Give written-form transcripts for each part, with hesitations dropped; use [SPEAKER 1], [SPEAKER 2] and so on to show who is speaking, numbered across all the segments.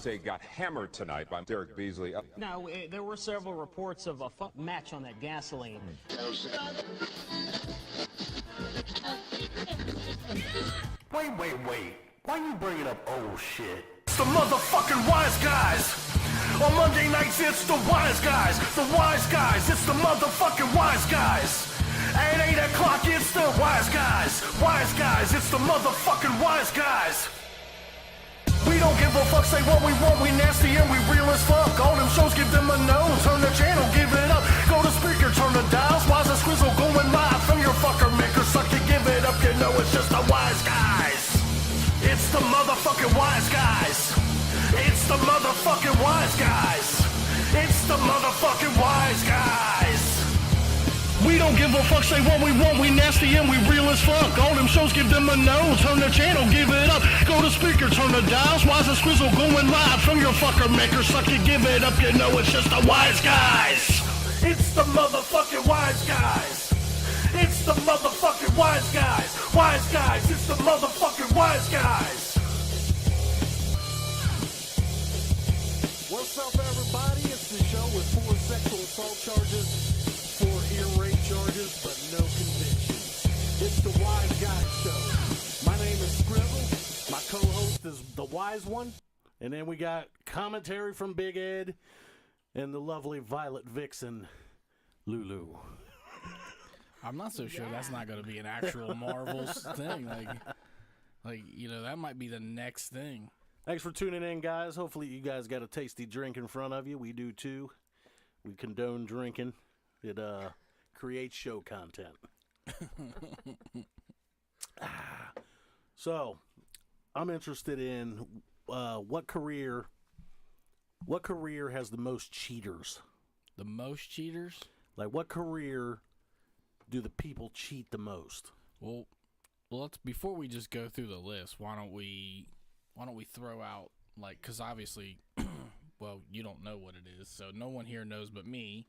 [SPEAKER 1] State got hammered tonight by Derek Beasley.
[SPEAKER 2] No, there were several reports of a match on that gasoline.
[SPEAKER 3] Wait. Why you bringing up old shit? It's the motherfucking Wise Guys. On Monday nights, it's the Wise Guys. The Wise Guys, it's the motherfucking Wise Guys. At 8 o'clock, it's the Wise Guys. Wise Guys, it's the motherfucking Wise Guys. We don't give a fuck, say what we want, we nasty and we real as fuck. All them shows, give them a no, turn the channel, give it up. Go to speaker, turn the dials, Wise and Squizzle going live from your fucker maker. Suck it, give it up, you know it's just the Wise Guys. It's the motherfucking Wise Guys. It's the motherfucking Wise Guys. It's the motherfucking Wise Guys. We don't give a fuck, say what we want, we nasty and we real as fuck. All them shows, give them a no, turn the channel, give it up. Go to speaker, turn the dials, Wise and Squizzle going live from your fucker maker. Suck it, give it up, you know it's just the Wise Guys. It's the motherfucking Wise Guys. It's the motherfucking Wise Guys. Wise Guys, it's the motherfucking Wise Guys.
[SPEAKER 4] What's up, everybody? It's the show with 4 sexual assault charges, 4 ear rape charges, but no convictions. It's the Wise Guys Show. My name is Scribble. My co-host is the Wise One. And then we got commentary from Big Ed and the lovely Violet Vixen, Lulu.
[SPEAKER 5] I'm not so sure that's not going to be an actual Marvel's thing. Like, you know, that might be the next thing.
[SPEAKER 4] Thanks for tuning in, guys. Hopefully you guys got a tasty drink in front of you. We do, too. We condone drinking. It creates show content. So, I'm interested in what career has the most cheaters?
[SPEAKER 5] The most cheaters?
[SPEAKER 4] Like, what career do the people cheat the most?
[SPEAKER 5] Well, let's before we just go through the list, why don't we throw out, like, because obviously, well, you don't know what it is, so no one here knows but me.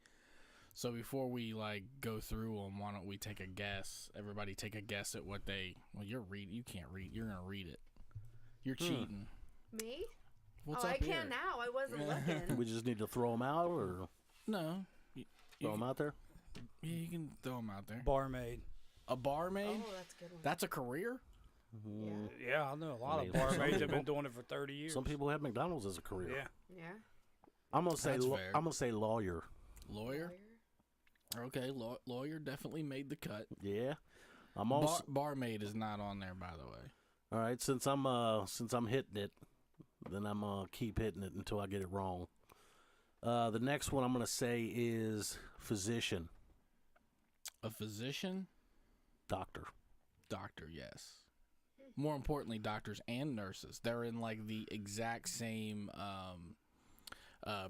[SPEAKER 5] So before we, like, go through them, why don't we take a guess? Everybody take a guess at what they... Well, you can't read. You're going to read it. You're cheating.
[SPEAKER 6] Me?
[SPEAKER 5] What's
[SPEAKER 6] oh,
[SPEAKER 5] up
[SPEAKER 6] I
[SPEAKER 5] here?
[SPEAKER 6] can now. I wasn't looking.
[SPEAKER 4] We just need to throw them out, or
[SPEAKER 5] No.
[SPEAKER 4] throw them out there?
[SPEAKER 5] Yeah, you can throw them out there.
[SPEAKER 7] Barmaid.
[SPEAKER 5] A barmaid?
[SPEAKER 6] Oh, that's a good one.
[SPEAKER 5] That's a career?
[SPEAKER 6] Yeah.
[SPEAKER 7] Yeah, I know a lot
[SPEAKER 4] I
[SPEAKER 7] of
[SPEAKER 4] mean,
[SPEAKER 7] barmaids
[SPEAKER 4] some
[SPEAKER 7] have been
[SPEAKER 4] people-
[SPEAKER 7] doing it for 30 years.
[SPEAKER 4] Some people have McDonald's as a career.
[SPEAKER 7] Yeah.
[SPEAKER 6] Yeah.
[SPEAKER 4] I'm gonna say
[SPEAKER 5] That's fair.
[SPEAKER 4] I'm gonna say lawyer.
[SPEAKER 5] Lawyer? Okay, lawyer definitely made the cut.
[SPEAKER 4] Yeah. I'm also
[SPEAKER 5] Barmaid is not on there, by the way.
[SPEAKER 4] all right. Since I'm hitting it, then I'm gonna keep hitting it until I get it wrong. The next one I'm gonna say is physician,
[SPEAKER 5] A physician?
[SPEAKER 4] doctor.
[SPEAKER 5] Doctor, yes. More importantly, doctors and nurses. They're in, like, the exact same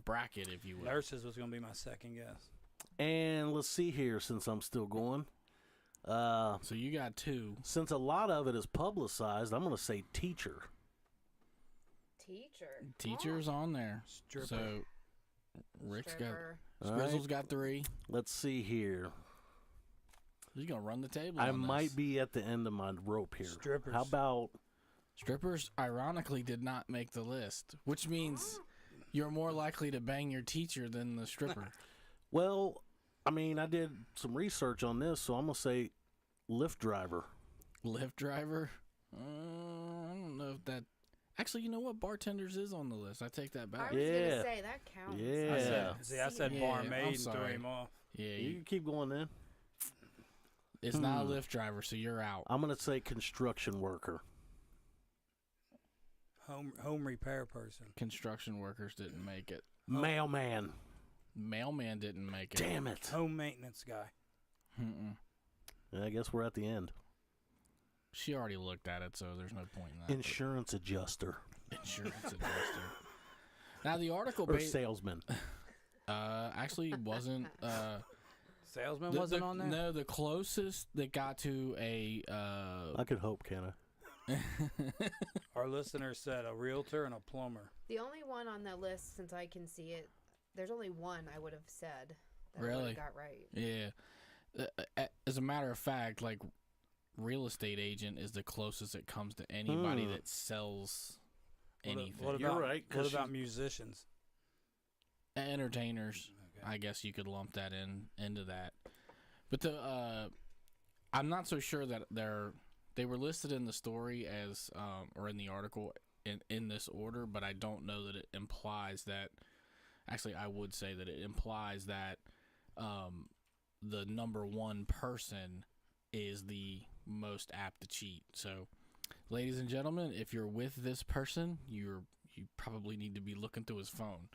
[SPEAKER 5] bracket, if you will.
[SPEAKER 7] Nurses was going to be my second guess.
[SPEAKER 4] And let's see here, since I'm still going.
[SPEAKER 5] So you got 2.
[SPEAKER 4] Since a lot of it is publicized, I'm gonna say teacher.
[SPEAKER 6] Teacher.
[SPEAKER 5] Teachers on there.
[SPEAKER 7] Stripper.
[SPEAKER 5] So Rick's
[SPEAKER 6] Stripper.
[SPEAKER 5] got...
[SPEAKER 4] All right.
[SPEAKER 5] Squizzle's got 3.
[SPEAKER 4] Let's see here.
[SPEAKER 5] He's going to run the table
[SPEAKER 4] I
[SPEAKER 5] on
[SPEAKER 4] might
[SPEAKER 5] this.
[SPEAKER 4] be at the end of my rope here.
[SPEAKER 7] Strippers.
[SPEAKER 4] How about
[SPEAKER 5] Strippers, ironically, did not make the list, which means you're more likely to bang your teacher than the stripper.
[SPEAKER 4] Well, I mean, I did some research on this, so I'm going to say Lyft driver.
[SPEAKER 5] Lyft driver? I don't know if that... Actually, you know what? Bartenders is on the list. I take that
[SPEAKER 6] I
[SPEAKER 5] back.
[SPEAKER 6] was going
[SPEAKER 4] Yeah.
[SPEAKER 6] to say, that counts.
[SPEAKER 4] Yeah.
[SPEAKER 7] I said
[SPEAKER 5] Yeah,
[SPEAKER 7] barmaid
[SPEAKER 5] I'm
[SPEAKER 7] and
[SPEAKER 5] sorry.
[SPEAKER 7] threw him off.
[SPEAKER 5] Yeah,
[SPEAKER 4] You can keep going then.
[SPEAKER 5] it's not a Lyft driver, so you're out.
[SPEAKER 4] I'm going to say construction worker.
[SPEAKER 7] Home repair person.
[SPEAKER 5] Construction workers didn't make it.
[SPEAKER 4] Mailman.
[SPEAKER 5] Mailman didn't make it.
[SPEAKER 4] Damn it.
[SPEAKER 7] Home maintenance guy.
[SPEAKER 5] Mm-mm.
[SPEAKER 4] I guess we're at the end.
[SPEAKER 5] She already looked at it, so there's no point in that.
[SPEAKER 4] Insurance adjuster.
[SPEAKER 5] Insurance adjuster. Now, the article...
[SPEAKER 4] Or salesman.
[SPEAKER 5] actually wasn't...
[SPEAKER 7] Salesman wasn't on there?
[SPEAKER 5] No, the closest that got to a...
[SPEAKER 4] I could hope, can I?
[SPEAKER 7] Our listener said a realtor and a plumber.
[SPEAKER 6] The only one on that list, since I can see it, there's only one I would have said that I
[SPEAKER 5] Really?
[SPEAKER 6] would have got right.
[SPEAKER 5] Yeah. As a matter of fact, like, real estate agent is the closest it comes to anybody that sells anything.
[SPEAKER 7] What
[SPEAKER 4] You're
[SPEAKER 7] about,
[SPEAKER 4] right, 'cause
[SPEAKER 7] What about
[SPEAKER 4] she's-
[SPEAKER 7] musicians?
[SPEAKER 5] Entertainers,
[SPEAKER 7] Okay.
[SPEAKER 5] I guess you could lump that into that. But I'm not so sure that they were listed in the story as or in the article in this order, but I don't know that it implies that. Actually, I would say that it implies that the number one person is the most apt to cheat. So, ladies and gentlemen, if you're with this person, you probably need to be looking through his phone.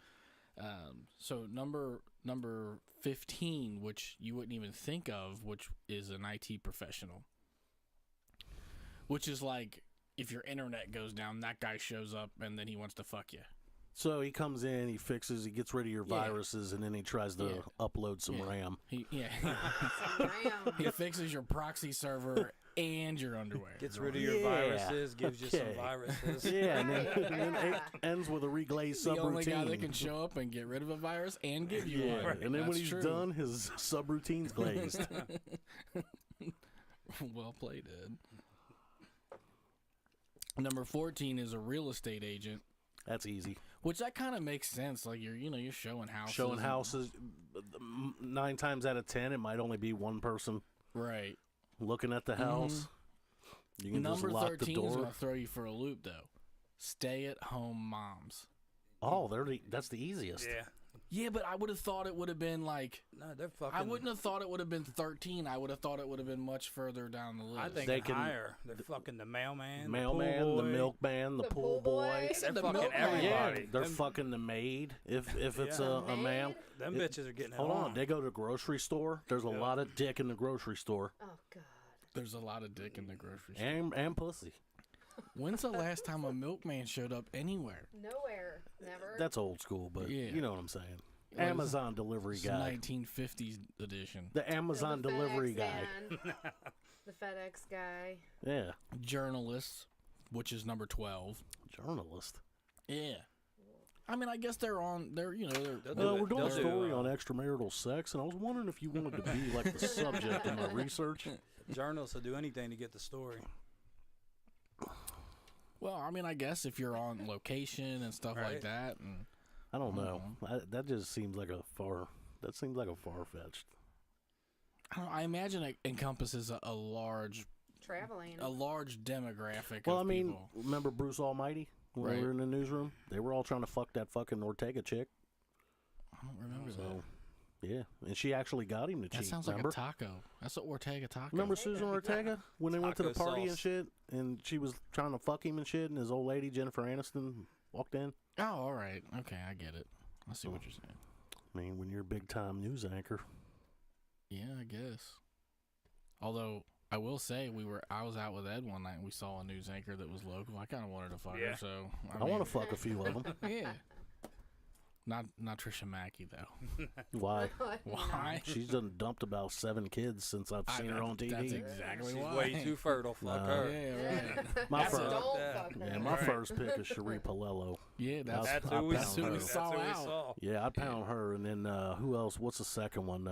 [SPEAKER 5] So number 15, which you wouldn't even think of, which is an IT professional, which is like if your internet goes down, that guy shows up and then he wants to fuck you.
[SPEAKER 4] So he comes in, he fixes, he gets rid of your
[SPEAKER 5] Yeah.
[SPEAKER 4] viruses, and then he tries to
[SPEAKER 5] Yeah.
[SPEAKER 4] upload some
[SPEAKER 5] Yeah.
[SPEAKER 4] RAM.
[SPEAKER 5] He
[SPEAKER 6] Ram.
[SPEAKER 5] he fixes your proxy server and your underwear.
[SPEAKER 7] Gets rid of your
[SPEAKER 4] Yeah.
[SPEAKER 7] viruses, gives you some
[SPEAKER 4] Okay.
[SPEAKER 7] viruses.
[SPEAKER 4] Yeah, and then,
[SPEAKER 6] Right,
[SPEAKER 4] and then
[SPEAKER 6] right.
[SPEAKER 4] it ends with a reglazed
[SPEAKER 5] the only guy that
[SPEAKER 4] subroutine.
[SPEAKER 5] can show up and get rid of a virus and give you
[SPEAKER 4] Yeah,
[SPEAKER 5] one.
[SPEAKER 4] and then when
[SPEAKER 5] That's
[SPEAKER 4] he's
[SPEAKER 5] true.
[SPEAKER 4] done, his subroutine's glazed.
[SPEAKER 5] Well played, Ed. Number 14 is a real estate agent,
[SPEAKER 4] That's easy.
[SPEAKER 5] which that kind of makes sense. Like you're showing houses.
[SPEAKER 4] Showing
[SPEAKER 5] and-
[SPEAKER 4] houses, 9 times out of 10, it might only be one person
[SPEAKER 5] right?
[SPEAKER 4] looking at the house. You can
[SPEAKER 5] Number
[SPEAKER 4] just lock the
[SPEAKER 5] 13 is
[SPEAKER 4] door.
[SPEAKER 5] going to throw you for a loop, though. Stay-at-home moms.
[SPEAKER 4] Oh, that's the easiest.
[SPEAKER 7] Yeah.
[SPEAKER 5] Yeah, but I would have thought it would have been like.
[SPEAKER 7] No, they're fucking.
[SPEAKER 5] I wouldn't have thought it would have been 13. I would have thought it would have been much further down the list.
[SPEAKER 7] I think
[SPEAKER 4] They
[SPEAKER 7] they
[SPEAKER 4] can-
[SPEAKER 7] higher. They're fucking the mailman,
[SPEAKER 4] Mailman,
[SPEAKER 7] the, pool
[SPEAKER 4] the
[SPEAKER 7] boy.
[SPEAKER 4] milkman, the
[SPEAKER 6] The
[SPEAKER 4] pool
[SPEAKER 6] pool boy.
[SPEAKER 4] boy.
[SPEAKER 5] said
[SPEAKER 7] They're
[SPEAKER 5] the
[SPEAKER 7] fucking
[SPEAKER 5] milkman.
[SPEAKER 7] everybody.
[SPEAKER 4] Yeah, they're
[SPEAKER 7] them,
[SPEAKER 4] fucking the maid. If it's
[SPEAKER 7] Yeah.
[SPEAKER 4] a man,
[SPEAKER 6] Maid?
[SPEAKER 7] them
[SPEAKER 4] it-
[SPEAKER 7] bitches are getting it
[SPEAKER 4] hold on.
[SPEAKER 7] on.
[SPEAKER 4] They go to the grocery store. There's a lot of dick in the grocery store
[SPEAKER 6] Oh God.
[SPEAKER 5] There's a lot of dick in the grocery store.
[SPEAKER 4] and pussy.
[SPEAKER 5] When's the last time a milkman showed up anywhere?
[SPEAKER 6] Nowhere. Never.
[SPEAKER 4] That's old school, but
[SPEAKER 5] Yeah.
[SPEAKER 4] you know what I'm saying.
[SPEAKER 5] What is
[SPEAKER 4] Amazon delivery
[SPEAKER 5] It's
[SPEAKER 4] guy.
[SPEAKER 5] 1950s edition.
[SPEAKER 4] The Amazon
[SPEAKER 6] The
[SPEAKER 4] delivery
[SPEAKER 6] FedEx
[SPEAKER 4] guy.
[SPEAKER 6] man. The FedEx guy.
[SPEAKER 4] Yeah,
[SPEAKER 5] Journalists, which is number 12.
[SPEAKER 4] journalist.
[SPEAKER 5] Yeah. I mean, I guess they're on. They're
[SPEAKER 7] They'll do
[SPEAKER 4] We're
[SPEAKER 7] it.
[SPEAKER 4] doing a
[SPEAKER 7] They'll do,
[SPEAKER 4] story
[SPEAKER 7] uh,
[SPEAKER 4] on extramarital sex, and I was wondering if you wanted to be like the subject of my research.
[SPEAKER 7] Journalists will do anything to get the story.
[SPEAKER 5] Well, I mean, I guess if you're on location and stuff like
[SPEAKER 7] Right.
[SPEAKER 5] that, and
[SPEAKER 4] I don't know. That just seems like a far. That seems like a far fetched.
[SPEAKER 5] I imagine it encompasses a large
[SPEAKER 6] Traveling.
[SPEAKER 5] demographic.
[SPEAKER 4] Well, I
[SPEAKER 5] of
[SPEAKER 4] mean,
[SPEAKER 5] people.
[SPEAKER 4] remember Bruce Almighty when we
[SPEAKER 5] Right.
[SPEAKER 4] were in the newsroom? They were all trying to fuck that fucking Ortega chick.
[SPEAKER 5] I don't remember that.
[SPEAKER 4] So, yeah, and she actually got him to
[SPEAKER 5] That
[SPEAKER 4] cheat.
[SPEAKER 5] sounds
[SPEAKER 4] remember?
[SPEAKER 5] like a taco. That's what Ortega taco.
[SPEAKER 4] Remember Susan Ortega when they went to the
[SPEAKER 7] Taco
[SPEAKER 4] party and
[SPEAKER 7] sauce.
[SPEAKER 4] shit, and she was trying to fuck him and shit, and his old lady Jennifer Aniston walked in.
[SPEAKER 5] Oh, all right. Okay, I get it. I see what you're saying.
[SPEAKER 4] I mean, when you're a big time news anchor,
[SPEAKER 5] Yeah, I guess. Although I will say I was out with Ed one night and we saw a news anchor that was local. I kind of wanted to fuck
[SPEAKER 7] Yeah.
[SPEAKER 5] her, so
[SPEAKER 4] I want to fuck a few of them.
[SPEAKER 5] Yeah. Not Trisha Mackey though.
[SPEAKER 4] Why?
[SPEAKER 5] Why?
[SPEAKER 4] She's done dumped about 7 kids since I've seen her on TV.
[SPEAKER 5] That's exactly
[SPEAKER 7] She's
[SPEAKER 5] why.
[SPEAKER 7] way too fertile. Fuck her.
[SPEAKER 5] Yeah, right.
[SPEAKER 4] My
[SPEAKER 7] That's
[SPEAKER 4] first,
[SPEAKER 7] all.
[SPEAKER 6] Don't
[SPEAKER 7] that.
[SPEAKER 6] fuck her.
[SPEAKER 4] yeah, my first pick is Cherie Palello.
[SPEAKER 5] Yeah, that's
[SPEAKER 7] That's
[SPEAKER 4] I'll
[SPEAKER 7] who we,
[SPEAKER 4] pound her.
[SPEAKER 7] that's
[SPEAKER 5] saw
[SPEAKER 7] who we
[SPEAKER 5] out.
[SPEAKER 7] saw.
[SPEAKER 4] Yeah, I'd pound her, and then who else? What's the second one?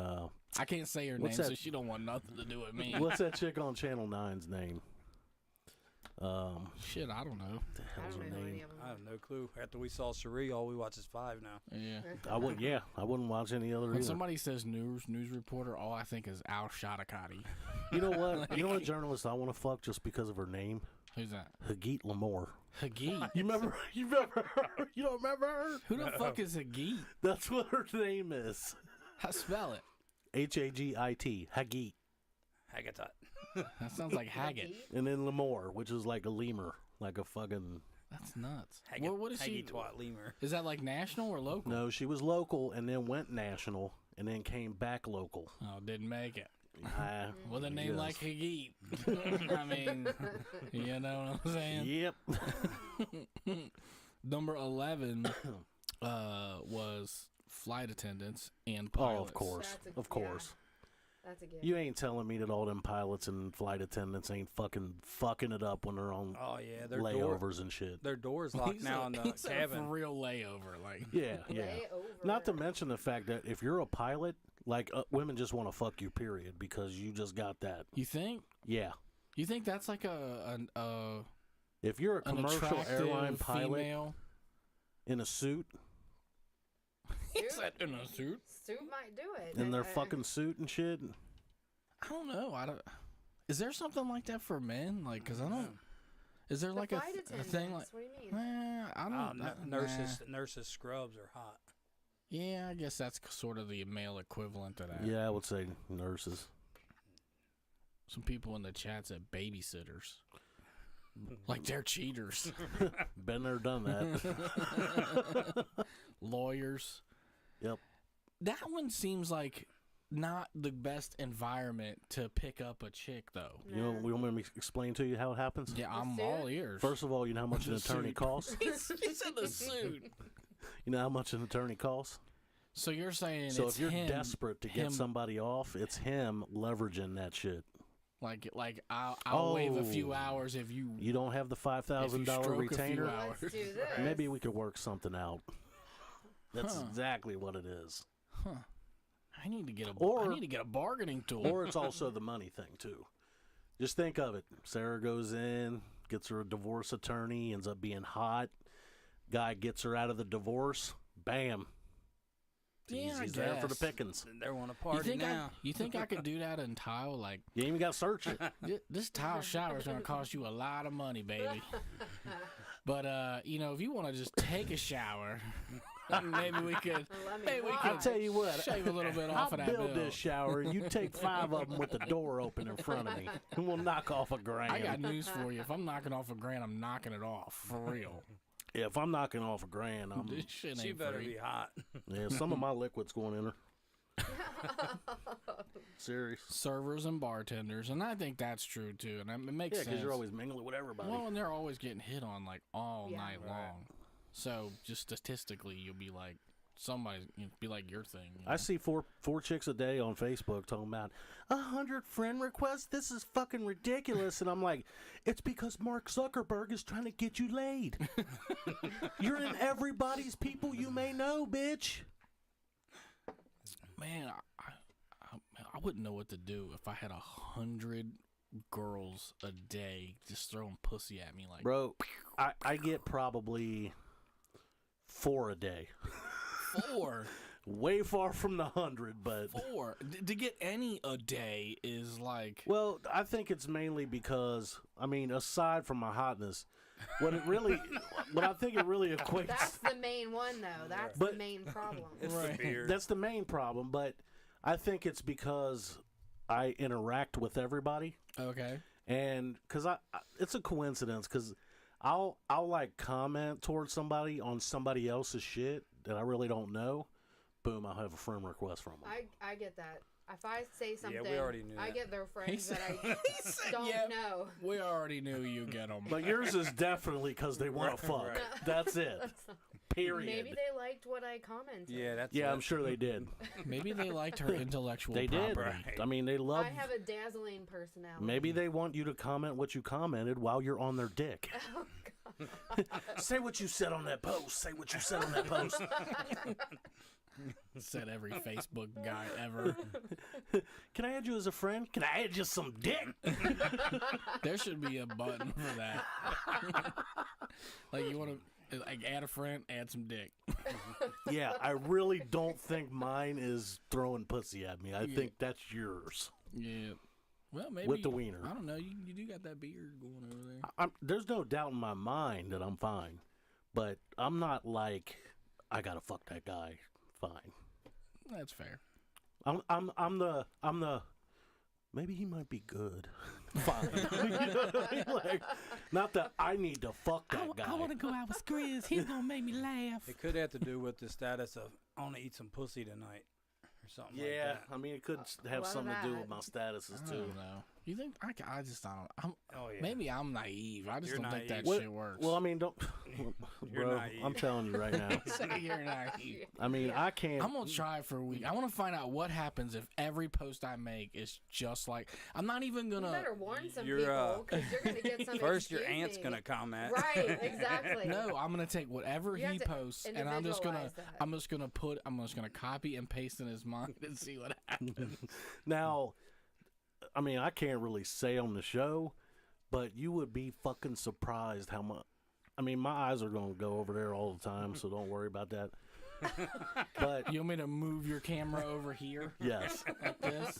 [SPEAKER 5] I can't say her
[SPEAKER 4] What's
[SPEAKER 5] name, so
[SPEAKER 4] that?
[SPEAKER 5] she don't want nothing to do with me.
[SPEAKER 4] What's that chick on Channel 9's name?
[SPEAKER 5] Shit, I don't know.
[SPEAKER 4] The
[SPEAKER 6] I
[SPEAKER 4] hell's
[SPEAKER 6] don't
[SPEAKER 4] her
[SPEAKER 6] know any
[SPEAKER 4] name?
[SPEAKER 6] of them.
[SPEAKER 7] I have no clue. After we saw Cherie, all we watch is 5 now.
[SPEAKER 5] Yeah.
[SPEAKER 4] I wouldn't watch any other.
[SPEAKER 5] When
[SPEAKER 4] Either.
[SPEAKER 5] somebody says news reporter, all I think is Al Shatakati.
[SPEAKER 4] You know what? You know what journalist I want to fuck just because of her name?
[SPEAKER 5] Who's that?
[SPEAKER 4] Hagit Lamore.
[SPEAKER 5] Hagit.
[SPEAKER 4] You remember? You remember her? You don't remember her?
[SPEAKER 5] Who the fuck is Hagit?
[SPEAKER 4] That's what her name is.
[SPEAKER 5] How spell it?
[SPEAKER 4] Hagit. Hagit.
[SPEAKER 7] Haggatot.
[SPEAKER 5] That sounds like Haggett.
[SPEAKER 4] And then Lamore, which is like a lemur, like a fucking.
[SPEAKER 5] That's nuts.
[SPEAKER 7] Haggat,
[SPEAKER 5] What is she?
[SPEAKER 7] Twat lemur.
[SPEAKER 5] Is that like national or local?
[SPEAKER 4] No, she was local and then went national and then came back local.
[SPEAKER 5] Oh, didn't make it.
[SPEAKER 4] I-
[SPEAKER 5] With a name
[SPEAKER 4] yes.
[SPEAKER 5] like Hagit. I mean, you know what I'm saying?
[SPEAKER 4] Yep.
[SPEAKER 5] Number 11 was flight attendants and
[SPEAKER 4] Oh,
[SPEAKER 5] pilots.
[SPEAKER 4] of course.
[SPEAKER 6] That's a-
[SPEAKER 4] Of course.
[SPEAKER 6] That's a gift.
[SPEAKER 4] You ain't telling me that all them pilots and flight attendants ain't fucking it up when they're on
[SPEAKER 7] Oh, yeah.
[SPEAKER 4] layovers and shit.
[SPEAKER 7] Their door's locked now in the
[SPEAKER 5] He's a
[SPEAKER 7] cabin.
[SPEAKER 5] for real layover. Like,
[SPEAKER 4] Yeah, yeah.
[SPEAKER 6] Layover.
[SPEAKER 4] Not to mention the fact that if you're a pilot, like women just want to fuck you, period, because you just got that.
[SPEAKER 5] you think?
[SPEAKER 4] Yeah.
[SPEAKER 5] You think that's like
[SPEAKER 8] If you're a
[SPEAKER 5] an
[SPEAKER 8] commercial
[SPEAKER 5] attractive
[SPEAKER 8] airline pilot
[SPEAKER 5] female.
[SPEAKER 8] in a suit,
[SPEAKER 5] Is that in a suit?
[SPEAKER 6] Suit might do it.
[SPEAKER 8] in their
[SPEAKER 6] I-
[SPEAKER 8] fucking suit and shit,
[SPEAKER 5] I don't know. Is there something like that for men? Like, cause I don't. Is there
[SPEAKER 6] the
[SPEAKER 5] like a
[SPEAKER 6] flight
[SPEAKER 5] thing like?
[SPEAKER 6] attendants, what do you mean?
[SPEAKER 5] I don't.
[SPEAKER 7] Nurses scrubs are hot.
[SPEAKER 5] Yeah, I guess that's sort of the male equivalent to that.
[SPEAKER 8] yeah, I would say nurses.
[SPEAKER 5] Some people in the chat said babysitters. Like they're cheaters.
[SPEAKER 8] Been there, done that.
[SPEAKER 5] Lawyers.
[SPEAKER 8] Yep.
[SPEAKER 5] That one seems like not the best environment to pick up a chick, though.
[SPEAKER 8] You know, we want me to explain to you how it happens?
[SPEAKER 5] Yeah, I'm
[SPEAKER 6] suit?
[SPEAKER 5] all ears.
[SPEAKER 8] First of all, you know how much an
[SPEAKER 5] The
[SPEAKER 8] attorney
[SPEAKER 5] suit.
[SPEAKER 8] costs?
[SPEAKER 5] He's in the suit.
[SPEAKER 8] You know how much an attorney costs?
[SPEAKER 5] So you're saying
[SPEAKER 8] So
[SPEAKER 5] it's
[SPEAKER 8] if you're
[SPEAKER 5] him,
[SPEAKER 8] desperate to get
[SPEAKER 5] him-
[SPEAKER 8] somebody off, it's him leveraging that shit.
[SPEAKER 5] like I'll waive a few hours if you
[SPEAKER 8] You don't have the
[SPEAKER 5] if you
[SPEAKER 8] $5,000
[SPEAKER 5] stroke a few
[SPEAKER 8] retainer?
[SPEAKER 5] hours.
[SPEAKER 6] Let's do this.
[SPEAKER 8] Maybe we could work something out. That's
[SPEAKER 5] Huh.
[SPEAKER 8] exactly what it is.
[SPEAKER 5] I need to get a
[SPEAKER 8] Or-
[SPEAKER 5] I need to get a bargaining tool.
[SPEAKER 8] Or it's also the money thing, too. Just think of it. Sarah goes in, gets her a divorce attorney, ends up being hot. Guy gets her out of the divorce. Bam.
[SPEAKER 5] Yeah, I
[SPEAKER 8] He's there for the
[SPEAKER 5] guess.
[SPEAKER 8] pickings.
[SPEAKER 7] They want to
[SPEAKER 5] You
[SPEAKER 7] party
[SPEAKER 5] think
[SPEAKER 7] now.
[SPEAKER 5] you think I could do that in tile? Like
[SPEAKER 8] You ain't even got to search it.
[SPEAKER 5] this tile shower is gonna cost you a lot of money, baby. But you know, if you want to just take a shower, maybe we could.
[SPEAKER 6] Let me
[SPEAKER 5] Maybe we
[SPEAKER 6] watch.
[SPEAKER 5] could
[SPEAKER 8] I'll tell you what.
[SPEAKER 5] shave a little bit
[SPEAKER 8] I'll
[SPEAKER 5] off of that bill.
[SPEAKER 8] build this shower, and you take 5 of them with the door open in front of me, and we'll knock off $1,000.
[SPEAKER 5] I got news for you. If I'm knocking off $1,000, I'm knocking it off for real.
[SPEAKER 8] Yeah, if I'm knocking off $1,000, I'm
[SPEAKER 5] This shit
[SPEAKER 7] She
[SPEAKER 5] ain't
[SPEAKER 7] better
[SPEAKER 5] free.
[SPEAKER 7] be hot.
[SPEAKER 8] yeah. Some of my liquid's going in her. Serious.
[SPEAKER 5] Servers and bartenders, and I think that's true too. And it makes
[SPEAKER 8] Yeah,
[SPEAKER 5] sense.
[SPEAKER 8] because you're always mingling with everybody.
[SPEAKER 5] well, and they're always getting hit on like all
[SPEAKER 6] Yeah.
[SPEAKER 5] night long. So just statistically, you'll be like somebody's be like your thing. You know?
[SPEAKER 8] I see four chicks a day on Facebook talking about 100 friend requests. This is fucking ridiculous, and I'm like, it's because Mark Zuckerberg is trying to get you laid. You're in everybody's people you may know, bitch.
[SPEAKER 5] Man, I wouldn't know what to do if I had 100 girls a day just throwing pussy at me like
[SPEAKER 8] Bro, I get probably 4 a day.
[SPEAKER 5] 4.
[SPEAKER 8] Way far from the 100, but
[SPEAKER 5] 4 to get any a day is like
[SPEAKER 8] well, I think it's mainly because I mean, aside from my hotness, what I think it really equates.
[SPEAKER 6] That's the main one, though. That's
[SPEAKER 8] But-
[SPEAKER 6] the main problem.
[SPEAKER 7] It's
[SPEAKER 5] Right.
[SPEAKER 7] the beard.
[SPEAKER 8] That's the main problem, but I think it's because I interact with everybody,
[SPEAKER 5] okay.
[SPEAKER 8] and because it's a coincidence because I'll like comment towards somebody on somebody else's shit that I really don't know. Boom, I'll have a friend request from them.
[SPEAKER 6] I get that. If I say something,
[SPEAKER 7] we already knew
[SPEAKER 6] I
[SPEAKER 7] that.
[SPEAKER 6] get their friends
[SPEAKER 5] said-
[SPEAKER 6] that I don't
[SPEAKER 5] yeah.
[SPEAKER 6] know.
[SPEAKER 5] We already knew you get them.
[SPEAKER 8] But yours is definitely because they want to fuck.
[SPEAKER 7] Right.
[SPEAKER 8] That's it. Period.
[SPEAKER 6] Maybe they liked what I commented.
[SPEAKER 7] Yeah, that's
[SPEAKER 8] Yeah,
[SPEAKER 7] it.
[SPEAKER 8] I'm sure they did.
[SPEAKER 5] Maybe they liked her intellectual
[SPEAKER 8] They did.
[SPEAKER 5] property.
[SPEAKER 7] Right.
[SPEAKER 8] I mean, they love.
[SPEAKER 6] I have a dazzling personality.
[SPEAKER 8] Maybe they want you to comment what you commented while you're on their dick. Say what you said on that post. Say what you said on that post.
[SPEAKER 5] Said every Facebook guy ever.
[SPEAKER 8] Can I add you as a friend? Can I add you some dick?
[SPEAKER 5] There should be a button for that. Like you want to like add a friend, add some dick.
[SPEAKER 8] Yeah, I really don't think mine is throwing pussy at me. I think that's yours.
[SPEAKER 5] Yeah. Well, maybe
[SPEAKER 8] With the wiener.
[SPEAKER 5] I don't know. You do got that beard going over there.
[SPEAKER 8] There's no doubt in my mind that I'm fine, but I'm not like I gotta fuck that guy. Fine.
[SPEAKER 5] That's fair.
[SPEAKER 8] I'm the maybe he might be good. Fine. You know what I mean? Like, not that I need to fuck that guy.
[SPEAKER 5] to go out with Grizz. He's gonna make me laugh.
[SPEAKER 7] It could have to do with the status of I want to eat some pussy tonight or something like
[SPEAKER 8] Yeah,
[SPEAKER 7] that.
[SPEAKER 8] I mean, it could have
[SPEAKER 6] lot of
[SPEAKER 8] something to do
[SPEAKER 6] that.
[SPEAKER 8] with my statuses
[SPEAKER 5] I
[SPEAKER 8] too.
[SPEAKER 5] don't know. You think I just don't.
[SPEAKER 7] Oh yeah.
[SPEAKER 5] Maybe I'm naive. I just
[SPEAKER 7] You're
[SPEAKER 5] don't think that
[SPEAKER 7] naive.
[SPEAKER 5] shit works.
[SPEAKER 8] Well, I mean, don't,
[SPEAKER 7] You're
[SPEAKER 8] bro.
[SPEAKER 7] naive.
[SPEAKER 8] I'm telling you right now.
[SPEAKER 5] Say you're naive.
[SPEAKER 8] I mean, I can't.
[SPEAKER 5] I'm gonna try for a week. I want to find out what happens if every post I make is just like. I'm not even
[SPEAKER 6] You
[SPEAKER 5] gonna.
[SPEAKER 6] better warn some
[SPEAKER 7] You're,
[SPEAKER 6] people because you're going to get some.
[SPEAKER 7] First, your
[SPEAKER 6] "Excuse
[SPEAKER 7] aunt's
[SPEAKER 6] me."
[SPEAKER 7] gonna comment.
[SPEAKER 6] Right, exactly.
[SPEAKER 5] No, I'm gonna take whatever
[SPEAKER 6] You have
[SPEAKER 5] he
[SPEAKER 6] to
[SPEAKER 5] posts, and I'm just gonna,
[SPEAKER 6] individualize that.
[SPEAKER 5] I'm just gonna copy and paste in his mind and see what happens.
[SPEAKER 8] Now, I mean, I can't really say on the show, but you would be fucking surprised how much. I mean, my eyes are going to go over there all the time, so don't worry about that. But
[SPEAKER 5] You want me to move your camera over here?
[SPEAKER 8] yes,
[SPEAKER 5] Like this?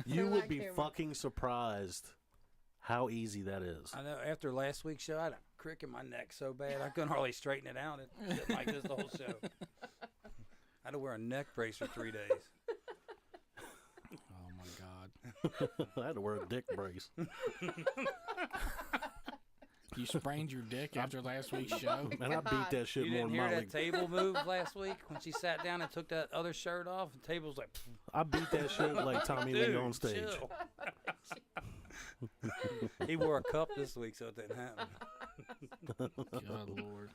[SPEAKER 8] you
[SPEAKER 6] Turn
[SPEAKER 8] would
[SPEAKER 6] that
[SPEAKER 8] be
[SPEAKER 6] camera.
[SPEAKER 8] fucking surprised how easy that is.
[SPEAKER 7] I know. After last week's show, I had a crick in my neck so bad I couldn't hardly straighten it out. It did like this the whole show. I had to wear a neck brace for 3 days.
[SPEAKER 5] Oh my God.
[SPEAKER 8] I had to wear a dick brace.
[SPEAKER 5] You sprained your dick after last week's show?
[SPEAKER 8] Man, I beat that shit
[SPEAKER 7] You
[SPEAKER 8] more
[SPEAKER 7] didn't
[SPEAKER 8] than
[SPEAKER 7] hear
[SPEAKER 8] my
[SPEAKER 7] that table move last week when she sat down and took that other shirt off? The table was like,
[SPEAKER 8] I beat that shit like Tommy Lee
[SPEAKER 7] dude,
[SPEAKER 8] on stage.
[SPEAKER 7] chill. He wore a cup this week, so it didn't happen.
[SPEAKER 5] God Lord.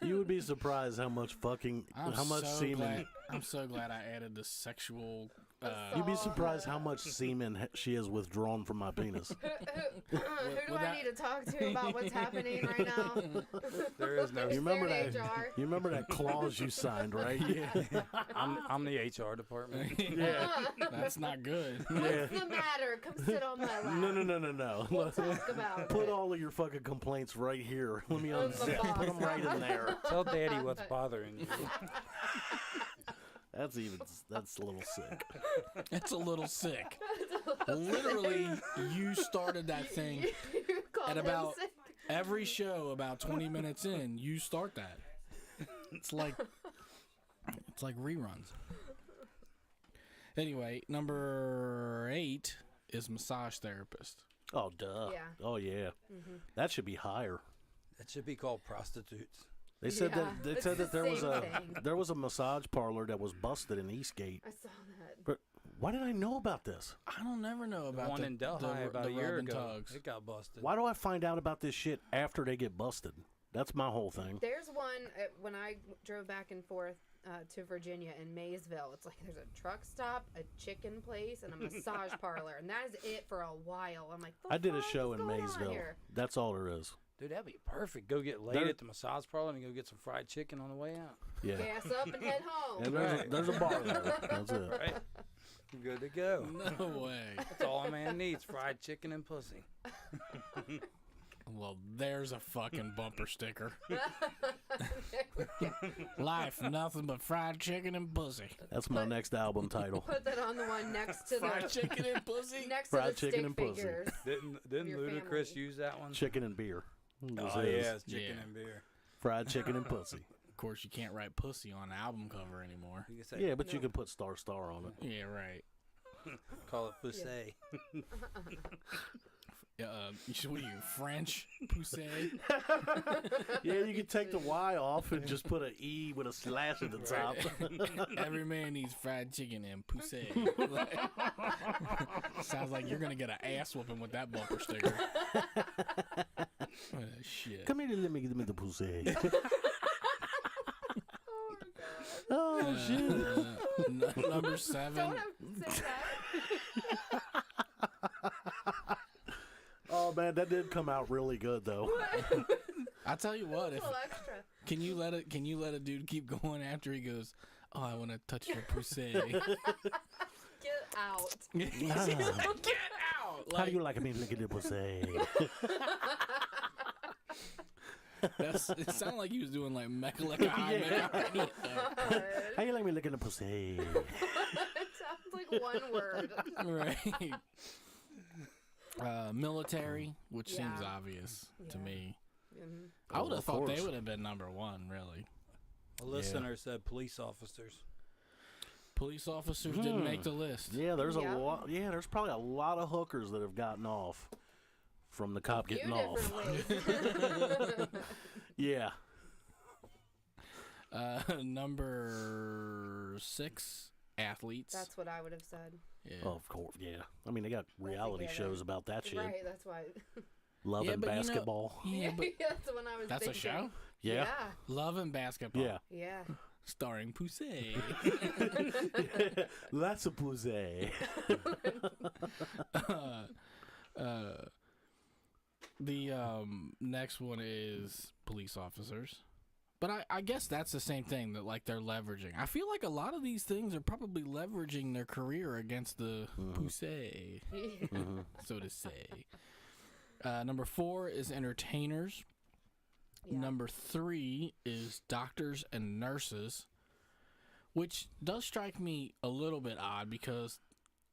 [SPEAKER 8] You would be surprised how much fucking how much semen.
[SPEAKER 5] I'm so glad I added the sexual.
[SPEAKER 8] You'd be surprised how much semen she has withdrawn from my penis.
[SPEAKER 6] Who do I need to talk to about what's happening right now?
[SPEAKER 7] There is no.
[SPEAKER 8] You remember
[SPEAKER 6] There,
[SPEAKER 8] that?
[SPEAKER 6] HR.
[SPEAKER 8] You remember that clause you signed, right? Yeah.
[SPEAKER 7] I'm the HR department.
[SPEAKER 8] Yeah.
[SPEAKER 5] That's not good.
[SPEAKER 6] What's the matter? Come sit on my lap.
[SPEAKER 8] No.
[SPEAKER 6] We'll talk about
[SPEAKER 8] Put
[SPEAKER 6] it.
[SPEAKER 8] all of your fucking complaints right here. Let me
[SPEAKER 6] I'm the
[SPEAKER 8] unzip. Put them
[SPEAKER 6] boss.
[SPEAKER 8] right in there.
[SPEAKER 7] Tell Daddy what's bothering you.
[SPEAKER 8] That's a little sick.
[SPEAKER 5] It's a little sick. Literally, you started that thing
[SPEAKER 6] You called
[SPEAKER 5] at
[SPEAKER 6] him
[SPEAKER 5] about
[SPEAKER 6] sick.
[SPEAKER 5] every show. About 20 minutes in, you start that. It's like reruns. Anyway, number 8 is massage therapist.
[SPEAKER 8] Oh, duh.
[SPEAKER 6] Yeah.
[SPEAKER 8] Oh, yeah. That should be higher.
[SPEAKER 7] That should be called prostitutes.
[SPEAKER 8] They said
[SPEAKER 6] Yeah,
[SPEAKER 8] that
[SPEAKER 6] it's
[SPEAKER 8] said
[SPEAKER 6] the
[SPEAKER 8] that there was
[SPEAKER 6] same
[SPEAKER 8] a
[SPEAKER 6] thing.
[SPEAKER 8] there was a massage parlor that was busted in Eastgate.
[SPEAKER 6] I saw that.
[SPEAKER 8] But why did I know about this?
[SPEAKER 5] I don't never know
[SPEAKER 7] The
[SPEAKER 5] about
[SPEAKER 7] one
[SPEAKER 5] the,
[SPEAKER 7] in Delhi
[SPEAKER 5] the,
[SPEAKER 7] about
[SPEAKER 5] the
[SPEAKER 7] a year
[SPEAKER 5] rub and
[SPEAKER 7] ago.
[SPEAKER 5] tugs.
[SPEAKER 7] It got busted.
[SPEAKER 8] Why do I find out about this shit after they get busted? That's my whole thing.
[SPEAKER 6] There's one when I drove back and forth to Virginia in Maysville. It's like there's a truck stop, a chicken place, and a massage parlor, and that is it for a while. I'm like,
[SPEAKER 8] I did a
[SPEAKER 6] fuck
[SPEAKER 8] show
[SPEAKER 6] is
[SPEAKER 8] in
[SPEAKER 6] going on
[SPEAKER 8] Maysville.
[SPEAKER 6] here?
[SPEAKER 8] That's all there is.
[SPEAKER 7] Dude, that'd be perfect. Go get laid
[SPEAKER 8] There-
[SPEAKER 7] at the massage parlor and go get some fried chicken on the way out.
[SPEAKER 8] Yeah.
[SPEAKER 6] Gas up and head home.
[SPEAKER 8] And there's a bar there. That's it.
[SPEAKER 7] Right? Good to go.
[SPEAKER 5] No way.
[SPEAKER 7] That's all a man needs: fried chicken and pussy.
[SPEAKER 5] Well, there's a fucking bumper sticker. Life, nothing but fried chicken and pussy.
[SPEAKER 8] That's my next album title.
[SPEAKER 6] Put that on the one next to
[SPEAKER 5] Fried
[SPEAKER 6] the
[SPEAKER 5] chicken and pussy?
[SPEAKER 6] next
[SPEAKER 8] Fried
[SPEAKER 6] to the
[SPEAKER 8] chicken
[SPEAKER 6] stick
[SPEAKER 8] and pussy.
[SPEAKER 6] figures.
[SPEAKER 7] Didn't
[SPEAKER 6] Your
[SPEAKER 7] Ludacris
[SPEAKER 6] family.
[SPEAKER 7] use that one?
[SPEAKER 8] Chicken and beer. Was
[SPEAKER 7] Oh
[SPEAKER 8] his.
[SPEAKER 7] yeah, it's chicken
[SPEAKER 5] Yeah.
[SPEAKER 7] and beer.
[SPEAKER 8] Fried chicken and pussy.
[SPEAKER 5] Of course, you can't write pussy on an album cover anymore.
[SPEAKER 7] You can say,
[SPEAKER 8] Yeah, but you can put star on it.
[SPEAKER 5] Yeah, right.
[SPEAKER 7] call it pussy.
[SPEAKER 5] What are you, French? Poussey?
[SPEAKER 8] Yeah, you can take the Y off and just put an E with a slash at the top.
[SPEAKER 5] Every man needs fried chicken and poussey. Sounds like you're going to get an ass whooping with that bumper sticker. Shit.
[SPEAKER 8] Come here, let me give me the pussy. Oh shit!
[SPEAKER 5] Number 7.
[SPEAKER 6] Don't say that.
[SPEAKER 8] Oh man, that did come out really good though.
[SPEAKER 5] I tell you what,
[SPEAKER 6] A
[SPEAKER 5] if
[SPEAKER 6] little extra.
[SPEAKER 5] can you let a dude keep going after he goes, "Oh, I want to touch your pussy."
[SPEAKER 6] Get out.
[SPEAKER 5] Get out!
[SPEAKER 8] How do you like me licking the pussy?
[SPEAKER 5] It sounded like he was doing like Mechalika High.
[SPEAKER 6] God.
[SPEAKER 8] How you like me licking the pussy?
[SPEAKER 6] It sounds like one word.
[SPEAKER 5] Right. Military, which seems
[SPEAKER 6] Yeah.
[SPEAKER 5] obvious to
[SPEAKER 6] Yeah.
[SPEAKER 5] me.
[SPEAKER 6] Mhm.
[SPEAKER 5] I would have
[SPEAKER 8] of
[SPEAKER 5] thought they
[SPEAKER 8] course.
[SPEAKER 5] would have been number 1, really.
[SPEAKER 7] A listener said police officers.
[SPEAKER 5] Police officers didn't make the list.
[SPEAKER 8] Yeah, there's
[SPEAKER 6] Yeah.
[SPEAKER 8] a lot. Yeah, there's probably a lot of hookers that have gotten off from the cop
[SPEAKER 6] Few
[SPEAKER 8] getting off.
[SPEAKER 6] different ways.
[SPEAKER 8] Yeah.
[SPEAKER 5] Number 6, athletes.
[SPEAKER 6] That's what I would have said.
[SPEAKER 5] Yeah.
[SPEAKER 8] Oh, of course. Yeah. I mean, they got reality
[SPEAKER 6] together.
[SPEAKER 8] shows about that shit.
[SPEAKER 6] Right, that's why.
[SPEAKER 8] Love
[SPEAKER 5] Yeah,
[SPEAKER 8] and
[SPEAKER 5] but you know-
[SPEAKER 8] basketball.
[SPEAKER 5] Yeah, but
[SPEAKER 6] That's the one I was
[SPEAKER 5] that's a
[SPEAKER 6] thinking.
[SPEAKER 5] show?
[SPEAKER 8] Yeah.
[SPEAKER 5] Love and Basketball.
[SPEAKER 8] Yeah.
[SPEAKER 6] Yeah.
[SPEAKER 5] Starring Poussey.
[SPEAKER 8] Lots of pussy.
[SPEAKER 5] The next one is police officers. But I guess that's the same thing, that like they're leveraging. I feel like a lot of these things are probably leveraging their career against the Poussey, so to say. Number 4 is entertainers.
[SPEAKER 6] Yeah.
[SPEAKER 5] Number 3 is doctors and nurses, which does strike me a little bit odd because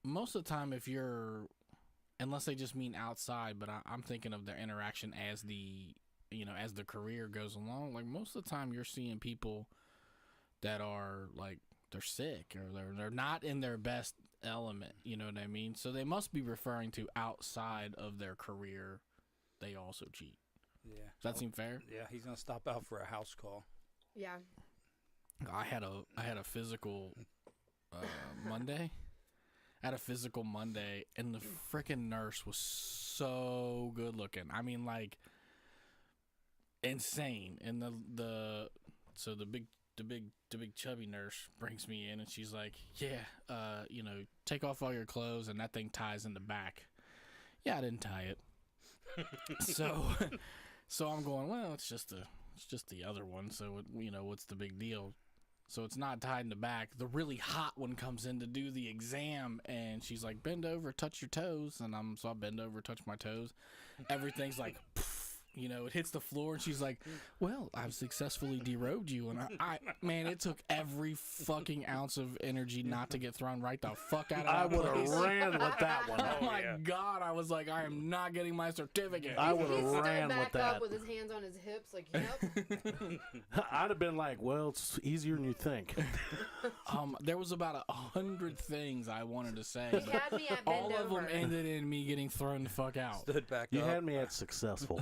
[SPEAKER 5] most of the time, unless they just mean outside, but I'm thinking of their interaction as as the career goes along. Like most of the time, you're seeing people that are like they're sick or they're not in their best element. You know what I mean? So they must be referring to outside of their career. They also cheat.
[SPEAKER 7] Yeah.
[SPEAKER 5] Does that seem fair?
[SPEAKER 7] Yeah, he's gonna stop out for a house call.
[SPEAKER 6] Yeah.
[SPEAKER 5] I had a physical Monday. I had a physical Monday, and the freaking nurse was so good looking. I mean, like insane. And the big chubby nurse brings me in, and she's like, "Yeah, take off all your clothes, and that thing ties in the back." Yeah, I didn't tie it. So I'm going, well, it's just the other one. So what's the big deal? So it's not tied in the back. The really hot one comes in to do the exam, and she's like, "Bend over, touch your toes." And so I bend over, touch my toes. Everything's like, it hits the floor, and she's like, "Well, I've successfully derobed you." And man, it took every fucking ounce of energy not to get thrown right the fuck out of that
[SPEAKER 8] I would
[SPEAKER 5] place.
[SPEAKER 8] have ran with that one.
[SPEAKER 5] Oh my God, I was like, I am not getting my certificate.
[SPEAKER 8] I would
[SPEAKER 6] He
[SPEAKER 8] have
[SPEAKER 6] stood
[SPEAKER 8] ran
[SPEAKER 6] back
[SPEAKER 8] with that.
[SPEAKER 6] up with his hands on his hips, like, yep.
[SPEAKER 8] I'd have been like, well, it's easier than you think.
[SPEAKER 5] There was about 100 things I wanted to say.
[SPEAKER 6] He had me at
[SPEAKER 5] All
[SPEAKER 6] bend
[SPEAKER 5] of
[SPEAKER 6] over.
[SPEAKER 5] them ended in me getting thrown the fuck out.
[SPEAKER 7] Stood back
[SPEAKER 8] You
[SPEAKER 7] up.
[SPEAKER 8] had me at successful.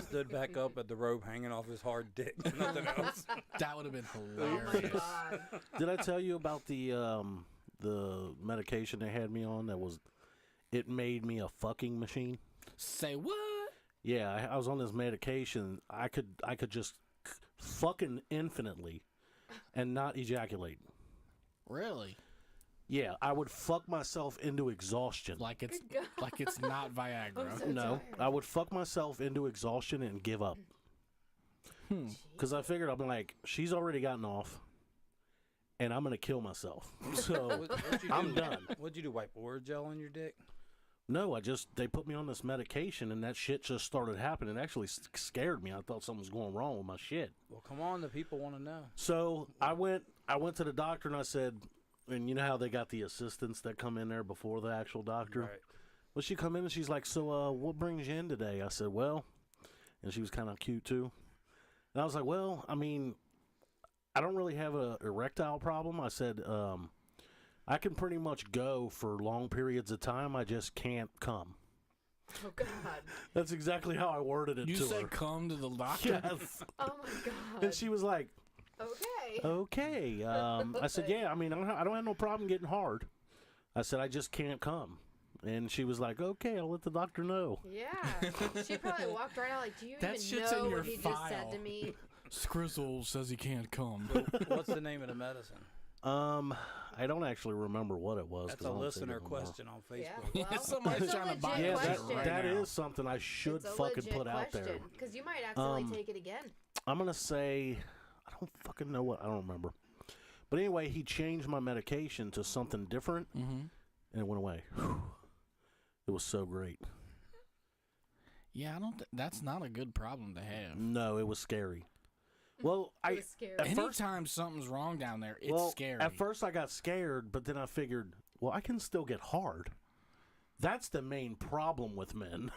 [SPEAKER 7] Stood back up at the rope hanging off his hard dick. Nothing else.
[SPEAKER 5] That would have been
[SPEAKER 6] Oh my
[SPEAKER 5] hilarious.
[SPEAKER 6] God.
[SPEAKER 8] Did I tell you about the medication they had me on it made me a fucking machine?
[SPEAKER 5] Say what?
[SPEAKER 8] Yeah, I was on this medication. I could just fucking infinitely and not ejaculate.
[SPEAKER 5] Really?
[SPEAKER 8] Yeah, I would fuck myself into exhaustion.
[SPEAKER 5] Like it's
[SPEAKER 6] Good God.
[SPEAKER 5] like it's not Viagra.
[SPEAKER 6] I'm so
[SPEAKER 8] No,
[SPEAKER 6] tired.
[SPEAKER 8] I would fuck myself into exhaustion and give up. Because I figured, I'm like, she's already gotten off, and I'm going to kill myself. So
[SPEAKER 7] What'd you
[SPEAKER 8] I'm
[SPEAKER 7] do?
[SPEAKER 8] done.
[SPEAKER 7] What'd you do? Wipe Orajel on your dick?
[SPEAKER 8] No, they put me on this medication, and that shit just started happening. It actually scared me. I thought something was going wrong with my shit.
[SPEAKER 7] Well, come on, the people want to know.
[SPEAKER 8] So I went to the doctor, and I said, and you know how they got the assistants that come in there before the actual doctor?
[SPEAKER 7] Right.
[SPEAKER 8] Well, she come in, and she's like, so what brings you in today? I said, well, and she was kind of cute, too. And I was like, well, I mean, I don't really have a erectile problem. I said, I can pretty much go for long periods of time. I just can't come.
[SPEAKER 6] Oh, God.
[SPEAKER 8] That's exactly how I worded it
[SPEAKER 5] You
[SPEAKER 8] to
[SPEAKER 5] said
[SPEAKER 8] her.
[SPEAKER 5] come to the doctor?
[SPEAKER 8] Yes.
[SPEAKER 6] Oh, my God.
[SPEAKER 8] And she was like,
[SPEAKER 6] Okay.
[SPEAKER 8] okay. I said, yeah, I mean, I don't have no problem getting hard. I said, I just can't come. And she was like, okay, I'll let the doctor know.
[SPEAKER 6] Yeah. She probably walked right out like, do you
[SPEAKER 5] That
[SPEAKER 6] even
[SPEAKER 5] shit's in
[SPEAKER 6] know
[SPEAKER 5] your
[SPEAKER 6] what he just said
[SPEAKER 5] file.
[SPEAKER 6] to me?
[SPEAKER 5] Scrizzle says he can't come.
[SPEAKER 7] What's the name of the medicine?
[SPEAKER 8] I don't actually remember what it was.
[SPEAKER 7] That's
[SPEAKER 8] 'cause
[SPEAKER 7] a
[SPEAKER 8] I don't see it
[SPEAKER 7] listener
[SPEAKER 8] anymore.
[SPEAKER 7] question on
[SPEAKER 6] Yeah,
[SPEAKER 7] Facebook.
[SPEAKER 6] well,
[SPEAKER 5] somebody's
[SPEAKER 6] it's a
[SPEAKER 5] trying to buy
[SPEAKER 6] legit
[SPEAKER 8] Yeah,
[SPEAKER 6] question.
[SPEAKER 8] that
[SPEAKER 5] now.
[SPEAKER 8] is something I should
[SPEAKER 6] It's a
[SPEAKER 8] fucking
[SPEAKER 6] legit
[SPEAKER 8] put out there.
[SPEAKER 6] question, because you might accidentally take it again.
[SPEAKER 8] I'm going to say, I don't fucking know I don't remember. But anyway, he changed my medication to something different, and it went away. It was so great.
[SPEAKER 5] Yeah, I don't. That's not a good problem to have.
[SPEAKER 8] No, it was scary. Well,
[SPEAKER 6] It was scary.
[SPEAKER 8] at first,
[SPEAKER 5] Anytime something's wrong down there, it's
[SPEAKER 8] well,
[SPEAKER 5] scary.
[SPEAKER 8] At first, I got scared, but then I figured, well, I can still get hard. That's the main problem with men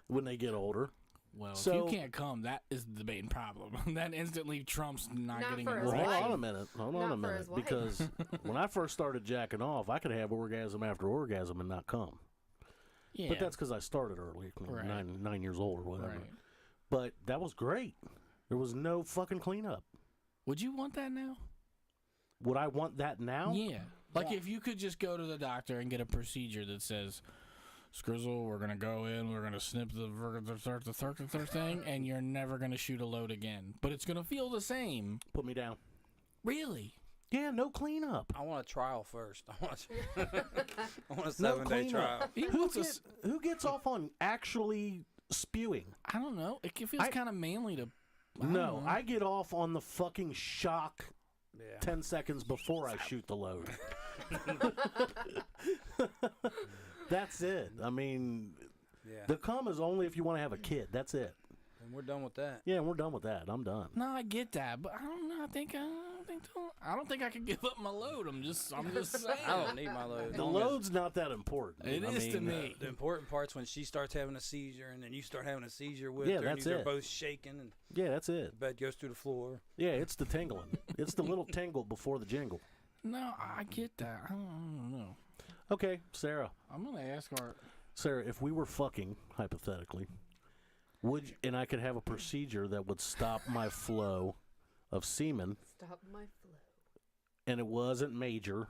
[SPEAKER 8] when they get older.
[SPEAKER 5] well,
[SPEAKER 8] so-
[SPEAKER 5] if you can't come, that is the main problem. That instantly trumps not
[SPEAKER 6] Not
[SPEAKER 5] getting
[SPEAKER 6] for
[SPEAKER 5] an
[SPEAKER 6] his
[SPEAKER 8] Well, hold
[SPEAKER 6] wife.
[SPEAKER 8] on a minute. Hold on
[SPEAKER 6] Not
[SPEAKER 8] a
[SPEAKER 6] for
[SPEAKER 8] minute.
[SPEAKER 6] his wife.
[SPEAKER 8] Because when I first started jacking off, I could have orgasm after orgasm and not come.
[SPEAKER 5] Yeah,
[SPEAKER 8] But that's because I started early,
[SPEAKER 5] Right.
[SPEAKER 8] 9 years old or whatever.
[SPEAKER 5] right.
[SPEAKER 8] But that was great. There was no fucking cleanup.
[SPEAKER 5] Would you want that now?
[SPEAKER 8] Would I want that now?
[SPEAKER 5] Yeah. Like if you could just go to the doctor and get a procedure that says, Scrizzle, we're gonna go in, we're gonna snip the thing, and you're never gonna shoot a load again. But it's gonna feel the same.
[SPEAKER 8] Put me down.
[SPEAKER 5] Really?
[SPEAKER 8] Yeah, no cleanup.
[SPEAKER 7] I want a trial first. I want a
[SPEAKER 8] No
[SPEAKER 7] 7-day trial.
[SPEAKER 8] cleanup.
[SPEAKER 5] He
[SPEAKER 8] Who,
[SPEAKER 5] wants a
[SPEAKER 8] get- who gets off on actually spewing?
[SPEAKER 5] I don't know. It feels kind of manly to. I don't
[SPEAKER 8] No,
[SPEAKER 5] know.
[SPEAKER 8] I get off on the fucking shock
[SPEAKER 7] Yeah.
[SPEAKER 8] 10 seconds before I shoot the load. That's it. I mean,
[SPEAKER 7] Yeah. Yeah.
[SPEAKER 8] The cum is only if you want to have a kid. That's it.
[SPEAKER 7] And we're done with that.
[SPEAKER 8] Yeah, we're done with that. I'm done.
[SPEAKER 5] No, I get that, but I don't know. I don't think I can give up my load. I'm just saying.
[SPEAKER 7] I don't need my load.
[SPEAKER 8] The load's not that important.
[SPEAKER 5] It
[SPEAKER 8] I
[SPEAKER 5] is to
[SPEAKER 8] mean,
[SPEAKER 5] me.
[SPEAKER 7] The important part's when she starts having a seizure, and then you start having a seizure with
[SPEAKER 8] Yeah,
[SPEAKER 7] her, and
[SPEAKER 8] that's
[SPEAKER 7] they're
[SPEAKER 8] it.
[SPEAKER 7] both shaking, and
[SPEAKER 8] Yeah, that's
[SPEAKER 7] the
[SPEAKER 8] it.
[SPEAKER 7] bed goes through the floor.
[SPEAKER 8] Yeah, it's the tingling. It's the little tingle before the jingle.
[SPEAKER 5] No, I get that. I don't know.
[SPEAKER 8] Okay, Sarah.
[SPEAKER 5] I'm gonna ask her.
[SPEAKER 8] Sarah, if we were fucking, hypothetically, and I could have a procedure that would stop my flow of semen,
[SPEAKER 6] Stop my flow.
[SPEAKER 8] and it wasn't major,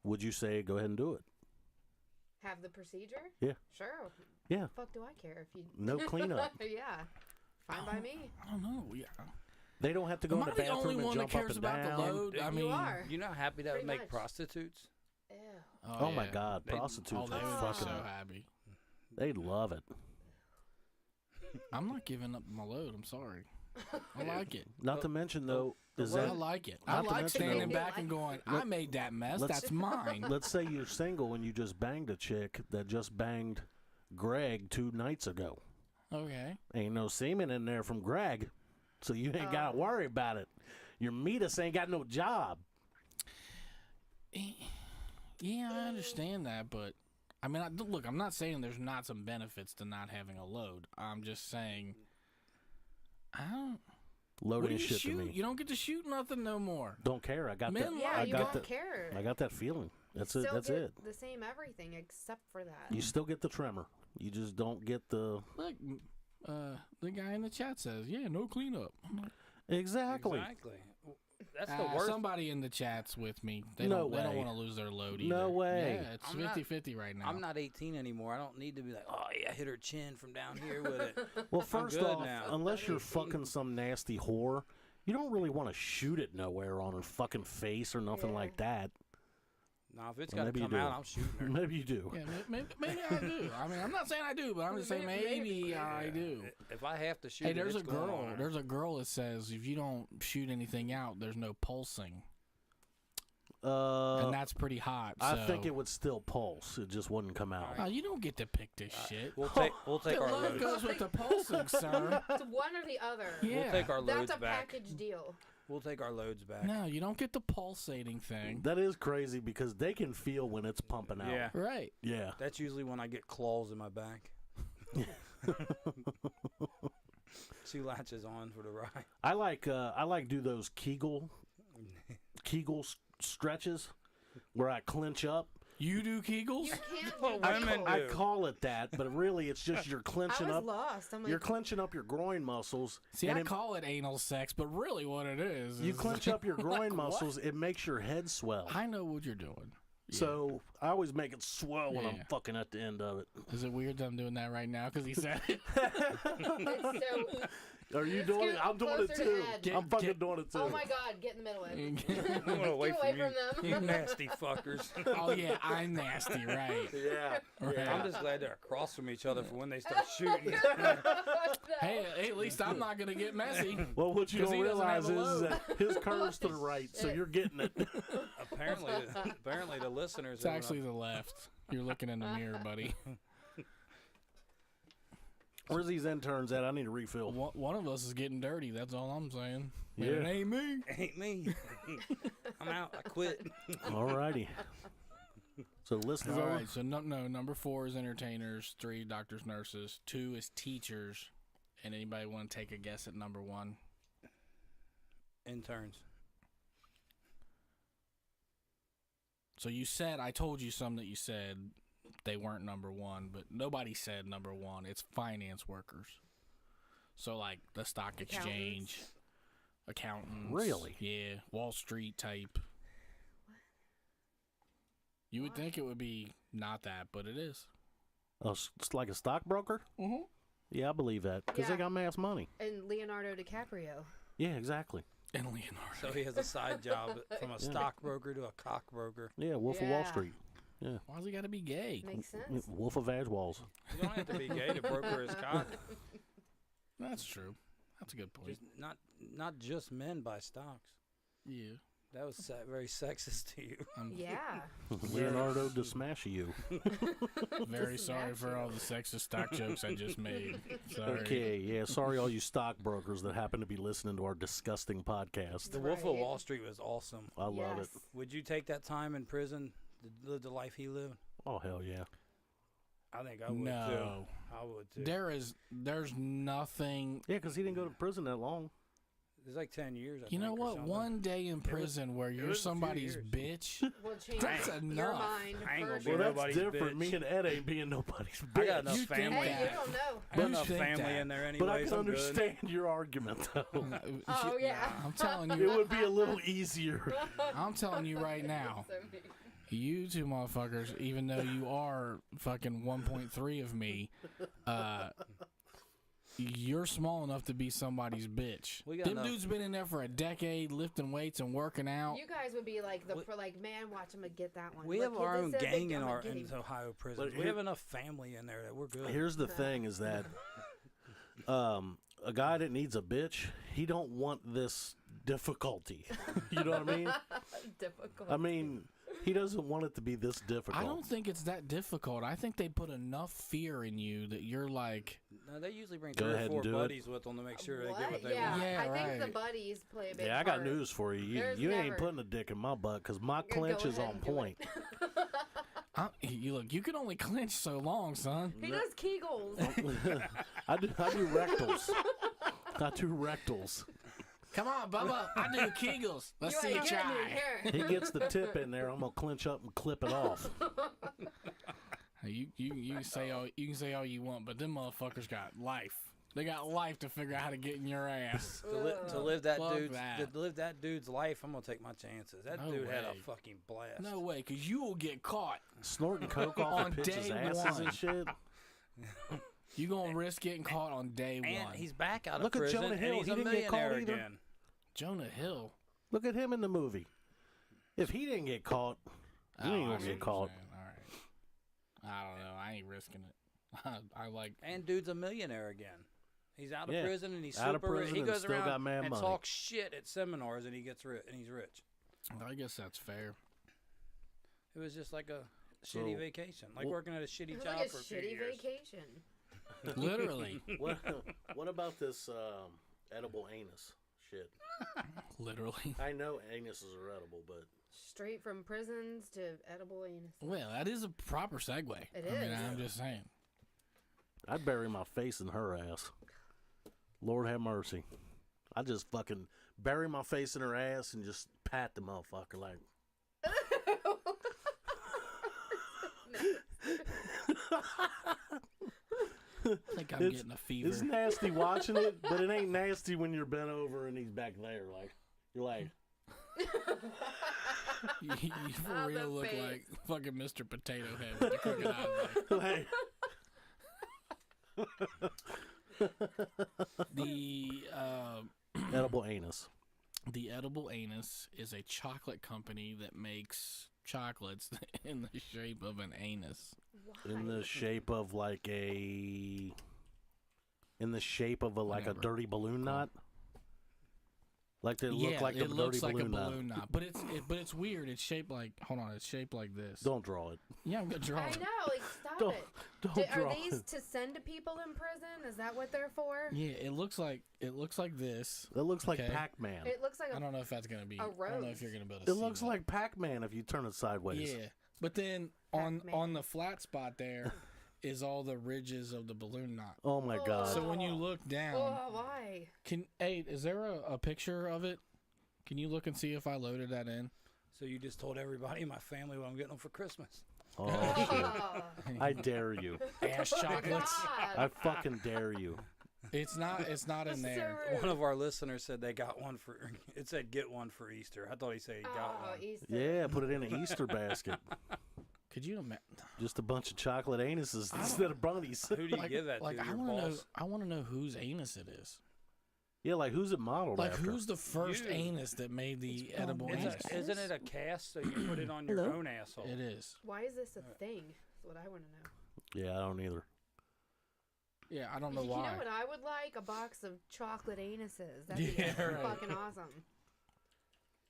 [SPEAKER 8] would you say go ahead and do it?
[SPEAKER 6] Have the procedure?
[SPEAKER 8] Yeah.
[SPEAKER 6] Sure.
[SPEAKER 8] Yeah.
[SPEAKER 6] Fuck do I care if you...
[SPEAKER 8] No cleanup.
[SPEAKER 6] Yeah. Fine by me.
[SPEAKER 5] I don't know. Yeah.
[SPEAKER 8] They don't have to go
[SPEAKER 5] Am
[SPEAKER 8] in
[SPEAKER 5] I
[SPEAKER 8] the
[SPEAKER 5] the only
[SPEAKER 8] bathroom and
[SPEAKER 5] one that
[SPEAKER 8] jump up
[SPEAKER 5] cares
[SPEAKER 8] and
[SPEAKER 5] about
[SPEAKER 8] down.
[SPEAKER 5] the load? I mean,
[SPEAKER 6] You are.
[SPEAKER 7] You know how happy that would
[SPEAKER 6] Pretty
[SPEAKER 7] make
[SPEAKER 6] much.
[SPEAKER 7] prostitutes?
[SPEAKER 6] Ew.
[SPEAKER 8] Oh my
[SPEAKER 5] yeah.
[SPEAKER 8] God,
[SPEAKER 7] They-
[SPEAKER 8] prostitutes
[SPEAKER 5] Oh, they
[SPEAKER 8] are
[SPEAKER 5] would be
[SPEAKER 8] fucking.
[SPEAKER 5] so happy.
[SPEAKER 8] They love it.
[SPEAKER 5] I'm not giving up my load. I'm sorry. I like it.
[SPEAKER 8] Not to mention though, is
[SPEAKER 5] I
[SPEAKER 8] that
[SPEAKER 5] like it.
[SPEAKER 8] Not
[SPEAKER 5] I
[SPEAKER 8] to
[SPEAKER 5] like
[SPEAKER 8] mention,
[SPEAKER 5] standing
[SPEAKER 8] though-
[SPEAKER 5] back and going, I made that mess.
[SPEAKER 8] let's-
[SPEAKER 5] That's mine.
[SPEAKER 8] let's say you're single and you just banged a chick that just banged Greg 2 nights ago.
[SPEAKER 5] Okay.
[SPEAKER 8] Ain't no semen in there from Greg, so you ain't got to worry about it. Your meatus ain't got no job.
[SPEAKER 5] Yeah, I understand that, but I mean, look, I'm not saying there's not some benefits to not having a load. I'm just saying, I don't.
[SPEAKER 8] Loading
[SPEAKER 5] What do you
[SPEAKER 8] shit
[SPEAKER 5] shoot?
[SPEAKER 8] to me.
[SPEAKER 5] You don't get to shoot nothing no more.
[SPEAKER 8] Don't care. I got
[SPEAKER 5] Men
[SPEAKER 8] that.
[SPEAKER 5] like-
[SPEAKER 6] Yeah,
[SPEAKER 8] I
[SPEAKER 6] you
[SPEAKER 8] got
[SPEAKER 6] don't
[SPEAKER 8] that.
[SPEAKER 6] care.
[SPEAKER 8] I got that feeling. That's it.
[SPEAKER 6] Still
[SPEAKER 8] That's
[SPEAKER 6] get
[SPEAKER 8] it.
[SPEAKER 6] the same everything except for that.
[SPEAKER 8] You still get the tremor. You just don't get the
[SPEAKER 5] Look, the guy in the chat says, "Yeah, no cleanup." I'm like,
[SPEAKER 8] exactly.
[SPEAKER 7] Exactly. That's the worst.
[SPEAKER 5] Somebody in the chat's with me. They
[SPEAKER 8] No
[SPEAKER 5] don't. They don't
[SPEAKER 8] way.
[SPEAKER 5] want to lose their load either.
[SPEAKER 8] No way.
[SPEAKER 5] Yeah, it's
[SPEAKER 7] I'm not-
[SPEAKER 5] 50-50 right now.
[SPEAKER 7] I'm not 18 anymore. I don't need to be like, oh yeah, hit her chin from down here with it.
[SPEAKER 8] Well, first
[SPEAKER 7] good
[SPEAKER 8] off,
[SPEAKER 7] now.
[SPEAKER 8] unless you're fucking some nasty whore, you don't really want to shoot it nowhere on her fucking face or nothing
[SPEAKER 6] Yeah.
[SPEAKER 8] like that.
[SPEAKER 7] Now if it's
[SPEAKER 8] Well,
[SPEAKER 7] got to
[SPEAKER 8] maybe you
[SPEAKER 7] come out,
[SPEAKER 8] do.
[SPEAKER 7] I'm shooting her.
[SPEAKER 8] Maybe you do.
[SPEAKER 5] Yeah, maybe I do. I mean, I'm not saying I do, but I'm just saying maybe I do.
[SPEAKER 7] If I have to shoot,
[SPEAKER 5] Hey,
[SPEAKER 7] it,
[SPEAKER 5] there's a
[SPEAKER 7] it's going
[SPEAKER 5] girl.
[SPEAKER 7] on her.
[SPEAKER 5] There's a girl that says if you don't shoot anything out, there's no pulsing, and that's pretty hot.
[SPEAKER 8] I
[SPEAKER 5] so-
[SPEAKER 8] think it would still pulse. It just wouldn't come out.
[SPEAKER 5] Oh, you don't get to pick this shit.
[SPEAKER 7] We'll take
[SPEAKER 5] The
[SPEAKER 7] our
[SPEAKER 5] load
[SPEAKER 7] loads.
[SPEAKER 5] goes with the pulsing, sir.
[SPEAKER 6] It's one or the other.
[SPEAKER 5] Yeah.
[SPEAKER 7] We'll take our loads
[SPEAKER 6] That's a
[SPEAKER 7] back.
[SPEAKER 6] package deal.
[SPEAKER 7] We'll take our loads back.
[SPEAKER 5] No, you don't get the pulsating thing.
[SPEAKER 8] That is crazy because they can feel when it's pumping out.
[SPEAKER 7] Yeah.
[SPEAKER 5] Right.
[SPEAKER 8] Yeah.
[SPEAKER 7] That's usually when I get claws in my back. She latches on for the ride.
[SPEAKER 8] I like do those Kegel stretches where I clench up.
[SPEAKER 5] You do Kegels?
[SPEAKER 6] You can't
[SPEAKER 7] Well,
[SPEAKER 6] do
[SPEAKER 7] women
[SPEAKER 6] that.
[SPEAKER 8] I
[SPEAKER 7] do.
[SPEAKER 8] call it that, but really it's just you're
[SPEAKER 6] I
[SPEAKER 8] clenching
[SPEAKER 6] was
[SPEAKER 8] up.
[SPEAKER 6] lost. I'm like,
[SPEAKER 8] You're clenching up your groin muscles.
[SPEAKER 5] See,
[SPEAKER 8] and
[SPEAKER 5] I
[SPEAKER 8] it-
[SPEAKER 5] call it anal sex, but really what it is
[SPEAKER 8] you
[SPEAKER 5] is
[SPEAKER 8] clench up your groin
[SPEAKER 5] Like, what?
[SPEAKER 8] muscles. It makes your head swell.
[SPEAKER 5] I know what you're doing. Yeah.
[SPEAKER 8] So I always make it swell when I'm
[SPEAKER 5] Yeah.
[SPEAKER 8] fucking at the end of it.
[SPEAKER 5] Is it weird that I'm doing that right now? Because he said it.
[SPEAKER 6] it's so.
[SPEAKER 8] Are you
[SPEAKER 6] Let's
[SPEAKER 8] doing
[SPEAKER 6] get
[SPEAKER 8] it? I'm doing it
[SPEAKER 6] closer to
[SPEAKER 8] too.
[SPEAKER 6] Ed.
[SPEAKER 8] I'm fucking
[SPEAKER 5] Get-
[SPEAKER 8] doing it too.
[SPEAKER 6] Oh my God! Get in the middle of it.
[SPEAKER 7] I'm gonna away
[SPEAKER 6] Get
[SPEAKER 7] from
[SPEAKER 6] away
[SPEAKER 7] you.
[SPEAKER 6] from them.
[SPEAKER 7] You nasty fuckers.
[SPEAKER 5] Oh, yeah, I'm nasty, right?
[SPEAKER 8] Yeah.
[SPEAKER 5] Right.
[SPEAKER 8] yeah.
[SPEAKER 7] I'm just glad they're across from each other for when they start shooting.
[SPEAKER 5] Hey, at least I'm not going to get messy.
[SPEAKER 8] Well, what you
[SPEAKER 5] 'Cause
[SPEAKER 8] don't
[SPEAKER 5] he doesn't have
[SPEAKER 8] realize
[SPEAKER 5] a
[SPEAKER 8] is
[SPEAKER 5] load.
[SPEAKER 8] that his curve's to the right, so you're getting it.
[SPEAKER 7] apparently the listeners.
[SPEAKER 5] It's actually the left. You're looking in the mirror, buddy.
[SPEAKER 8] Where's these interns at? I need a refill.
[SPEAKER 5] One of us is getting dirty. That's all I'm saying. And
[SPEAKER 8] Yeah.
[SPEAKER 5] It ain't me.
[SPEAKER 7] ain't me. I'm out. I quit.
[SPEAKER 8] Alrighty. So the list is
[SPEAKER 5] All
[SPEAKER 8] over.
[SPEAKER 5] right, so number 4 is entertainers, 3 doctors, nurses, 2 is teachers, and anybody want to take a guess at number 1?
[SPEAKER 7] Interns.
[SPEAKER 5] So you said, I told you some that you said they weren't number 1, but nobody said number 1. It's finance workers. So like the stock exchange, accountants.
[SPEAKER 8] Really?
[SPEAKER 5] Yeah, Wall Street type. You would think it would be not that, but it is.
[SPEAKER 8] Oh, it's like a stockbroker?
[SPEAKER 5] Mm-hmm.
[SPEAKER 8] Yeah, I believe that. Because they
[SPEAKER 6] Yeah.
[SPEAKER 8] got mass money.
[SPEAKER 6] And Leonardo DiCaprio.
[SPEAKER 8] Yeah, exactly.
[SPEAKER 5] And Leonardo.
[SPEAKER 7] So he has a side job from a stockbroker to a cockbroker.
[SPEAKER 8] Yeah, Wolf of Wall
[SPEAKER 6] Yeah.
[SPEAKER 8] Street.
[SPEAKER 5] Why's he got to be gay?
[SPEAKER 6] Makes sense.
[SPEAKER 8] Wolf of Aswalls.
[SPEAKER 7] You don't have to be gay to broker his cock.
[SPEAKER 5] That's true. That's a good point.
[SPEAKER 7] Just not just men buy stocks.
[SPEAKER 5] Yeah.
[SPEAKER 7] That was very sexist to you.
[SPEAKER 6] Yeah.
[SPEAKER 8] Leonardo to smash you.
[SPEAKER 5] Very sorry for all the sexist stock jokes I just made. Sorry.
[SPEAKER 8] Okay, yeah, sorry all you stockbrokers that happen to be listening to our disgusting podcast.
[SPEAKER 7] The Wolf of
[SPEAKER 6] Right.
[SPEAKER 7] Wall Street was awesome.
[SPEAKER 8] I love it.
[SPEAKER 6] Yes.
[SPEAKER 7] Would you take that time in prison to live the life he lived?
[SPEAKER 8] Oh, hell yeah.
[SPEAKER 7] I think I would too.
[SPEAKER 5] No.
[SPEAKER 7] I would too.
[SPEAKER 5] There's nothing.
[SPEAKER 8] Yeah, because he didn't go to prison that long.
[SPEAKER 7] It's like 10 years. I
[SPEAKER 5] You know
[SPEAKER 7] think, or
[SPEAKER 5] what?
[SPEAKER 7] something.
[SPEAKER 5] One day in prison where you're
[SPEAKER 7] was a few
[SPEAKER 5] somebody's
[SPEAKER 7] years.
[SPEAKER 5] bitch.
[SPEAKER 6] We'll change
[SPEAKER 5] That's
[SPEAKER 6] your
[SPEAKER 5] enough.
[SPEAKER 6] mind
[SPEAKER 7] I ain't
[SPEAKER 6] for
[SPEAKER 7] gonna be
[SPEAKER 6] sure.
[SPEAKER 8] Well, that's
[SPEAKER 7] nobody's
[SPEAKER 8] different.
[SPEAKER 7] bitch.
[SPEAKER 8] Me and Ed ain't being nobody's
[SPEAKER 7] I
[SPEAKER 8] bitch.
[SPEAKER 7] got enough
[SPEAKER 5] You think
[SPEAKER 7] family.
[SPEAKER 6] Hey, you
[SPEAKER 5] that.
[SPEAKER 6] don't know.
[SPEAKER 7] I got
[SPEAKER 5] You
[SPEAKER 7] enough
[SPEAKER 5] think
[SPEAKER 7] family
[SPEAKER 5] that.
[SPEAKER 7] in there anyways.
[SPEAKER 8] But I can
[SPEAKER 7] I'm good.
[SPEAKER 8] understand your argument, though.
[SPEAKER 6] Oh, yeah.
[SPEAKER 5] I'm telling
[SPEAKER 8] It
[SPEAKER 5] you.
[SPEAKER 8] would be a little easier.
[SPEAKER 5] I'm telling you right now.
[SPEAKER 6] So mean.
[SPEAKER 5] You two motherfuckers, even though you are fucking 1.3 of me, you're small enough to be somebody's bitch.
[SPEAKER 7] We got
[SPEAKER 5] Them
[SPEAKER 7] enough.
[SPEAKER 5] dudes been in there for a decade lifting weights and working out.
[SPEAKER 6] You guys would be like man, watch him get that one.
[SPEAKER 7] We
[SPEAKER 6] Look,
[SPEAKER 7] have our
[SPEAKER 6] they
[SPEAKER 7] own
[SPEAKER 6] said they-
[SPEAKER 7] gang in
[SPEAKER 6] I'ma
[SPEAKER 7] our
[SPEAKER 6] get
[SPEAKER 7] in
[SPEAKER 6] him.
[SPEAKER 7] Ohio prisons.
[SPEAKER 8] But
[SPEAKER 7] We
[SPEAKER 8] here-
[SPEAKER 7] have enough family in there that we're good.
[SPEAKER 8] Here's the thing is that a guy that needs a bitch, he don't want this difficulty. You know what I mean?
[SPEAKER 6] Difficult.
[SPEAKER 8] I mean, he doesn't want it to be this difficult.
[SPEAKER 5] I don't think it's that difficult. I think they put enough fear in you that you're like,
[SPEAKER 7] No, they usually bring
[SPEAKER 8] Go
[SPEAKER 7] 3 or
[SPEAKER 8] ahead
[SPEAKER 7] 4
[SPEAKER 8] and do it.
[SPEAKER 7] buddies with them to make sure they get what they
[SPEAKER 6] yeah,
[SPEAKER 7] want.
[SPEAKER 5] Yeah,
[SPEAKER 6] I think the
[SPEAKER 5] right.
[SPEAKER 6] buddies play a big
[SPEAKER 8] Yeah, I got
[SPEAKER 6] part.
[SPEAKER 8] news for you.
[SPEAKER 6] There's
[SPEAKER 8] You ain't
[SPEAKER 6] never-
[SPEAKER 8] putting a dick in my butt because my
[SPEAKER 6] Go
[SPEAKER 8] clinch is
[SPEAKER 6] ahead
[SPEAKER 8] on
[SPEAKER 6] and do it.
[SPEAKER 8] point.
[SPEAKER 5] you look, you can only clinch so long, son.
[SPEAKER 6] He does Kegels.
[SPEAKER 8] I do rectals. I do rectals.
[SPEAKER 5] Come on, Bubba. I do Kegels. Let's see you
[SPEAKER 6] ain't getting
[SPEAKER 5] try.
[SPEAKER 6] it here.
[SPEAKER 8] He gets the tip in there. I'm gonna clinch up and clip it off.
[SPEAKER 5] You can say all you want, but them motherfuckers got life. They got life to figure out how to get in your ass.
[SPEAKER 7] To live that
[SPEAKER 5] Fuck
[SPEAKER 7] dude's
[SPEAKER 5] that.
[SPEAKER 7] to live that dude's life, I'm gonna take my chances. That
[SPEAKER 5] No
[SPEAKER 7] dude had a
[SPEAKER 5] way.
[SPEAKER 7] fucking blast.
[SPEAKER 5] No way, because you will get caught.
[SPEAKER 8] Snorting coke off
[SPEAKER 5] On
[SPEAKER 8] of pitches'
[SPEAKER 5] day
[SPEAKER 8] asses
[SPEAKER 5] one.
[SPEAKER 8] and shit.
[SPEAKER 5] You gonna risk getting caught on day
[SPEAKER 7] and
[SPEAKER 5] one.
[SPEAKER 7] he's back out of
[SPEAKER 8] Look at
[SPEAKER 7] prison,
[SPEAKER 8] Jonah Hill.
[SPEAKER 7] and he's
[SPEAKER 8] He
[SPEAKER 7] a
[SPEAKER 8] didn't get caught
[SPEAKER 7] millionaire
[SPEAKER 8] either.
[SPEAKER 7] again.
[SPEAKER 5] Jonah Hill.
[SPEAKER 8] Look at him in the movie. If he didn't get caught, you ain't
[SPEAKER 5] I
[SPEAKER 8] gonna
[SPEAKER 5] see
[SPEAKER 8] get
[SPEAKER 5] what
[SPEAKER 8] caught.
[SPEAKER 5] you're saying. All right. I don't know. I ain't risking it. I like.
[SPEAKER 7] And dude's a millionaire again. He's out of
[SPEAKER 8] Yeah,
[SPEAKER 7] prison and he's
[SPEAKER 8] out of
[SPEAKER 7] super rich.
[SPEAKER 8] prison
[SPEAKER 7] He
[SPEAKER 8] and
[SPEAKER 7] goes
[SPEAKER 8] still
[SPEAKER 7] around
[SPEAKER 8] got mad
[SPEAKER 7] and
[SPEAKER 8] money.
[SPEAKER 7] talks shit at seminars and he gets rich and he's rich.
[SPEAKER 5] I guess that's fair.
[SPEAKER 7] It was just like a shitty
[SPEAKER 8] So-
[SPEAKER 7] vacation, like
[SPEAKER 8] Wh-
[SPEAKER 7] working at a shitty
[SPEAKER 6] It was
[SPEAKER 7] job
[SPEAKER 6] like a
[SPEAKER 7] for a few
[SPEAKER 6] shitty
[SPEAKER 7] years.
[SPEAKER 6] vacation.
[SPEAKER 5] Literally.
[SPEAKER 8] What about this edible anus shit?
[SPEAKER 5] Literally.
[SPEAKER 8] I know anuses are edible, but
[SPEAKER 6] Straight from prisons to edible anus.
[SPEAKER 5] Well, that is a proper segue.
[SPEAKER 6] It
[SPEAKER 5] I mean,
[SPEAKER 6] is.
[SPEAKER 5] I'm just saying.
[SPEAKER 8] I'd bury my face in her ass. Lord have mercy. I just fucking bury my face in her ass and just pat the motherfucker like.
[SPEAKER 5] I think I'm getting a fever.
[SPEAKER 8] It's nasty watching it, but it ain't nasty when you're bent over and he's back there. Like you're like,
[SPEAKER 5] you for
[SPEAKER 6] Oh,
[SPEAKER 5] real
[SPEAKER 6] the
[SPEAKER 5] look
[SPEAKER 6] face.
[SPEAKER 5] like fucking Mr. Potato Head with the crooked eyes.
[SPEAKER 8] edible anus.
[SPEAKER 5] The Edible Anus is a chocolate company that makes chocolates in the shape of an anus.
[SPEAKER 8] In the shape of like a. In the shape of a
[SPEAKER 5] Whatever.
[SPEAKER 8] dirty balloon knot. Like they look like a
[SPEAKER 5] it looks
[SPEAKER 8] dirty
[SPEAKER 5] like
[SPEAKER 8] balloon,
[SPEAKER 5] a balloon knot, but it's weird. It's shaped like it's shaped like this.
[SPEAKER 8] Don't draw it.
[SPEAKER 5] Yeah, I'm gonna draw
[SPEAKER 6] I
[SPEAKER 5] it.
[SPEAKER 6] know, like stop
[SPEAKER 8] Don't-
[SPEAKER 6] it.
[SPEAKER 8] don't
[SPEAKER 6] Are
[SPEAKER 8] draw
[SPEAKER 6] these
[SPEAKER 8] it.
[SPEAKER 6] to send to people in prison? Is that what they're for?
[SPEAKER 5] Yeah, it looks like this.
[SPEAKER 8] It looks like
[SPEAKER 5] Okay.
[SPEAKER 8] Pac-Man.
[SPEAKER 6] It looks like
[SPEAKER 5] I
[SPEAKER 6] a
[SPEAKER 5] don't know if that's gonna be.
[SPEAKER 6] A
[SPEAKER 5] I don't know if
[SPEAKER 6] rose.
[SPEAKER 5] you're gonna be able to
[SPEAKER 8] It
[SPEAKER 5] see
[SPEAKER 8] looks
[SPEAKER 5] that.
[SPEAKER 8] like Pac-Man if you turn it sideways.
[SPEAKER 5] Yeah, but then on
[SPEAKER 6] Pac-Man.
[SPEAKER 5] the flat spot there is all the ridges of the balloon knot.
[SPEAKER 8] Oh my god.
[SPEAKER 5] So when you look down,
[SPEAKER 6] Oh, why?
[SPEAKER 5] is there a picture of it? Can you look and see if I loaded that in?
[SPEAKER 7] So you just told everybody in my family what I'm getting them for Christmas.
[SPEAKER 8] Oh shit.
[SPEAKER 6] Oh,
[SPEAKER 8] I dare you.
[SPEAKER 5] Ash chocolates.
[SPEAKER 6] God.
[SPEAKER 8] I fucking dare you.
[SPEAKER 5] It's not in
[SPEAKER 6] So
[SPEAKER 5] there.
[SPEAKER 6] rude.
[SPEAKER 7] One of our listeners said they got one for. It said get one for Easter. I thought he said he got
[SPEAKER 6] Oh,
[SPEAKER 7] one.
[SPEAKER 6] Easter.
[SPEAKER 8] Yeah, put it in an Easter basket.
[SPEAKER 5] Could you imagine?
[SPEAKER 8] Just a bunch of chocolate anuses instead of bunnies.
[SPEAKER 7] Who do you give that to?
[SPEAKER 5] Like I
[SPEAKER 7] Your
[SPEAKER 5] want to know.
[SPEAKER 7] boss?
[SPEAKER 5] I want to know whose anus it is.
[SPEAKER 8] Yeah, like who's it modeled
[SPEAKER 5] Like
[SPEAKER 8] after?
[SPEAKER 5] who's the first
[SPEAKER 7] You.
[SPEAKER 5] anus that made the edible anus?
[SPEAKER 7] Isn't it a cast so you put it on your
[SPEAKER 8] Hello.
[SPEAKER 7] own asshole?
[SPEAKER 5] It is.
[SPEAKER 6] Why is this a thing? That's what I want to know.
[SPEAKER 8] Yeah, I don't either.
[SPEAKER 5] Yeah, I don't know
[SPEAKER 6] You
[SPEAKER 5] why.
[SPEAKER 6] know what I would like? A box of chocolate anuses. That'd be
[SPEAKER 5] Yeah, right.
[SPEAKER 6] fucking awesome.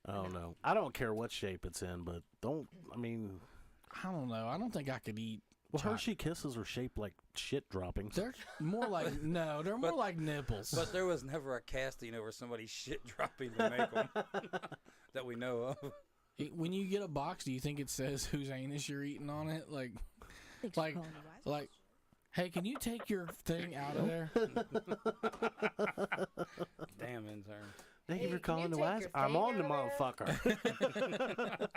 [SPEAKER 8] I don't know. I don't care what shape it's in, but I mean,
[SPEAKER 5] I don't know. I don't think I could eat.
[SPEAKER 8] well, Hershey Kisses are shaped like shit droppings.
[SPEAKER 5] They're more like they're more like nipples.
[SPEAKER 7] But there was never a casting over somebody's shit dropping to make them that we know of.
[SPEAKER 5] When you get a box, do you think it says whose anus you're eating on it? Like, hey, can you take your thing out of there?
[SPEAKER 7] Damn intern.
[SPEAKER 8] Thank you
[SPEAKER 6] Hey,
[SPEAKER 8] for
[SPEAKER 6] can you
[SPEAKER 8] calling the
[SPEAKER 6] take
[SPEAKER 8] wise.
[SPEAKER 6] your
[SPEAKER 8] I'm
[SPEAKER 6] thing
[SPEAKER 8] on the
[SPEAKER 6] out
[SPEAKER 8] motherfucker.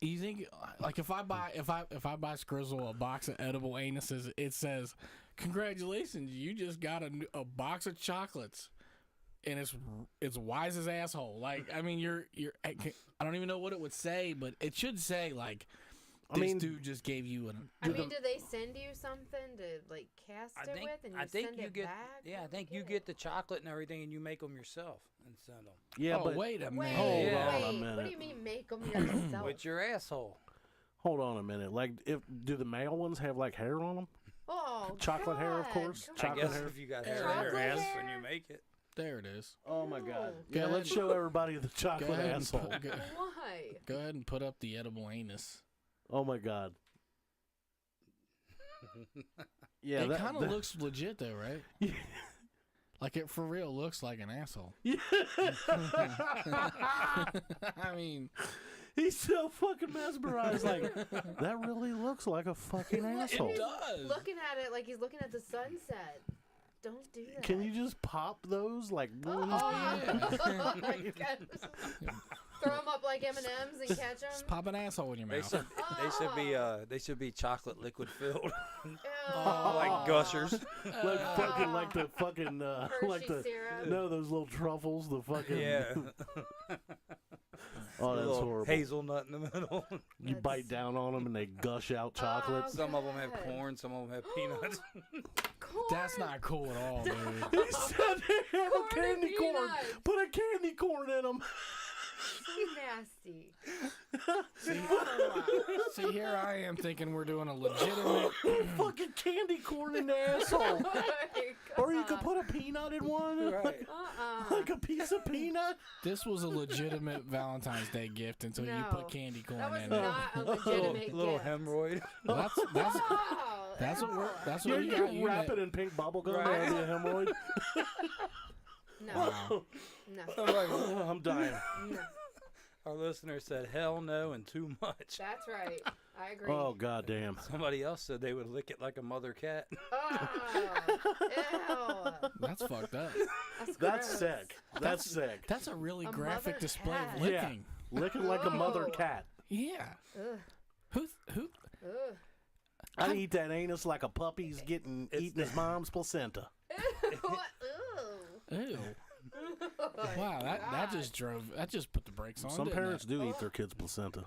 [SPEAKER 5] You think like if I buy Skrizzle a box of edible anuses, it says, "Congratulations, you just got a box of chocolates," and it's Wise's asshole. Like, I mean, I don't even know what it would say, but it should say like, this dude just gave you an.
[SPEAKER 6] I mean, do they send you something to like cast it with, and you send it back?
[SPEAKER 7] Yeah, I think you get the chocolate and everything, and you make them yourself and send them.
[SPEAKER 8] Yeah,
[SPEAKER 5] Oh,
[SPEAKER 8] but
[SPEAKER 5] wait a minute.
[SPEAKER 8] Hold on a
[SPEAKER 6] Wait,
[SPEAKER 8] minute.
[SPEAKER 6] what do you mean make them yourself?
[SPEAKER 7] With your asshole.
[SPEAKER 8] hold on a minute. Like, do the male ones have like hair on them?
[SPEAKER 6] Oh,
[SPEAKER 8] Chocolate hair, of
[SPEAKER 6] God,
[SPEAKER 8] course.
[SPEAKER 6] come
[SPEAKER 7] I
[SPEAKER 8] Chocolate
[SPEAKER 7] guess
[SPEAKER 8] hair.
[SPEAKER 7] if you got hair in
[SPEAKER 6] Chocolate
[SPEAKER 7] your ass
[SPEAKER 6] hair?
[SPEAKER 7] when you make it.
[SPEAKER 5] There it is.
[SPEAKER 8] Oh my god.
[SPEAKER 6] Ooh.
[SPEAKER 8] Yeah, let's show everybody the
[SPEAKER 5] Go
[SPEAKER 8] chocolate
[SPEAKER 5] ahead, and
[SPEAKER 8] asshole.
[SPEAKER 5] put,
[SPEAKER 6] Why?
[SPEAKER 5] go ahead and put up the edible anus.
[SPEAKER 8] Oh my god. Yeah,
[SPEAKER 5] It kind of looks legit though, right?
[SPEAKER 8] Yeah.
[SPEAKER 5] Like it for real looks like an asshole. I mean,
[SPEAKER 8] He's so fucking mesmerized. Like, that really looks like a fucking asshole.
[SPEAKER 5] it does.
[SPEAKER 6] Looking at it like he's looking at the sunset. Don't do that.
[SPEAKER 8] Can you just pop those? Like,
[SPEAKER 6] Oh, oh my God. Throw them up like M&Ms and catch them.
[SPEAKER 5] Just pop an asshole in your
[SPEAKER 7] They
[SPEAKER 5] mouth.
[SPEAKER 7] should, they should be chocolate liquid filled,
[SPEAKER 6] Oh.
[SPEAKER 7] like gushers.
[SPEAKER 8] like fucking, like the fucking, like
[SPEAKER 6] Hershey
[SPEAKER 8] the,
[SPEAKER 6] syrup.
[SPEAKER 8] no, those little truffles, the fucking,
[SPEAKER 7] Yeah.
[SPEAKER 8] oh, that's
[SPEAKER 7] Little
[SPEAKER 8] horrible.
[SPEAKER 7] hazelnut in the middle.
[SPEAKER 8] You bite down on them and they gush out chocolate.
[SPEAKER 7] Some of them have
[SPEAKER 6] God.
[SPEAKER 7] corn, some of them have peanuts.
[SPEAKER 6] Corn.
[SPEAKER 5] That's not cool at all, dude.
[SPEAKER 8] He said they have
[SPEAKER 6] Corn
[SPEAKER 8] a candy
[SPEAKER 6] and
[SPEAKER 8] corn.
[SPEAKER 6] peanuts.
[SPEAKER 8] Put a candy corn in them.
[SPEAKER 6] So nasty.
[SPEAKER 5] See, here I am thinking we're doing a legitimate.
[SPEAKER 8] Fucking candy corn in the asshole. Or you could put a peanut in one.
[SPEAKER 7] Right.
[SPEAKER 8] Like a piece of peanut.
[SPEAKER 5] This was a legitimate Valentine's Day gift until you
[SPEAKER 6] No,
[SPEAKER 5] put candy corn
[SPEAKER 6] That was
[SPEAKER 5] in it.
[SPEAKER 6] not a legitimate
[SPEAKER 7] Little
[SPEAKER 6] gift.
[SPEAKER 7] hemorrhoid.
[SPEAKER 5] Well, that's
[SPEAKER 6] Oh,
[SPEAKER 5] that's what we're that's
[SPEAKER 8] Yeah,
[SPEAKER 5] what
[SPEAKER 8] you
[SPEAKER 5] we got.
[SPEAKER 8] can
[SPEAKER 5] You
[SPEAKER 8] wrap
[SPEAKER 5] net.
[SPEAKER 8] it in pink bubble gum.
[SPEAKER 7] Right.
[SPEAKER 8] That'd be a hemorrhoid.
[SPEAKER 6] no,
[SPEAKER 5] Wow.
[SPEAKER 6] no,
[SPEAKER 8] I'm dying.
[SPEAKER 6] no.
[SPEAKER 7] Our listener said, hell no and too much.
[SPEAKER 6] That's right. I agree.
[SPEAKER 8] Oh, goddamn.
[SPEAKER 7] Somebody else said they would lick it like a mother cat.
[SPEAKER 6] Oh, ew.
[SPEAKER 5] That's fucked up.
[SPEAKER 6] That's,
[SPEAKER 8] That's
[SPEAKER 6] gross.
[SPEAKER 8] sick. That's sick.
[SPEAKER 5] That's a really
[SPEAKER 6] A
[SPEAKER 5] graphic
[SPEAKER 6] mother
[SPEAKER 5] display
[SPEAKER 6] cat.
[SPEAKER 5] of licking.
[SPEAKER 8] Licking like a mother
[SPEAKER 6] Whoa.
[SPEAKER 8] cat.
[SPEAKER 5] Yeah.
[SPEAKER 6] Ugh.
[SPEAKER 5] Who?
[SPEAKER 6] Ugh.
[SPEAKER 8] I'd eat that anus like a puppy's eating his mom's placenta.
[SPEAKER 6] Ew.
[SPEAKER 5] Ew.
[SPEAKER 6] Oh my
[SPEAKER 5] Wow, that
[SPEAKER 6] God.
[SPEAKER 5] just put the brakes on.
[SPEAKER 8] Some
[SPEAKER 5] didn't
[SPEAKER 8] parents
[SPEAKER 5] it?
[SPEAKER 8] do eat their kids' placenta.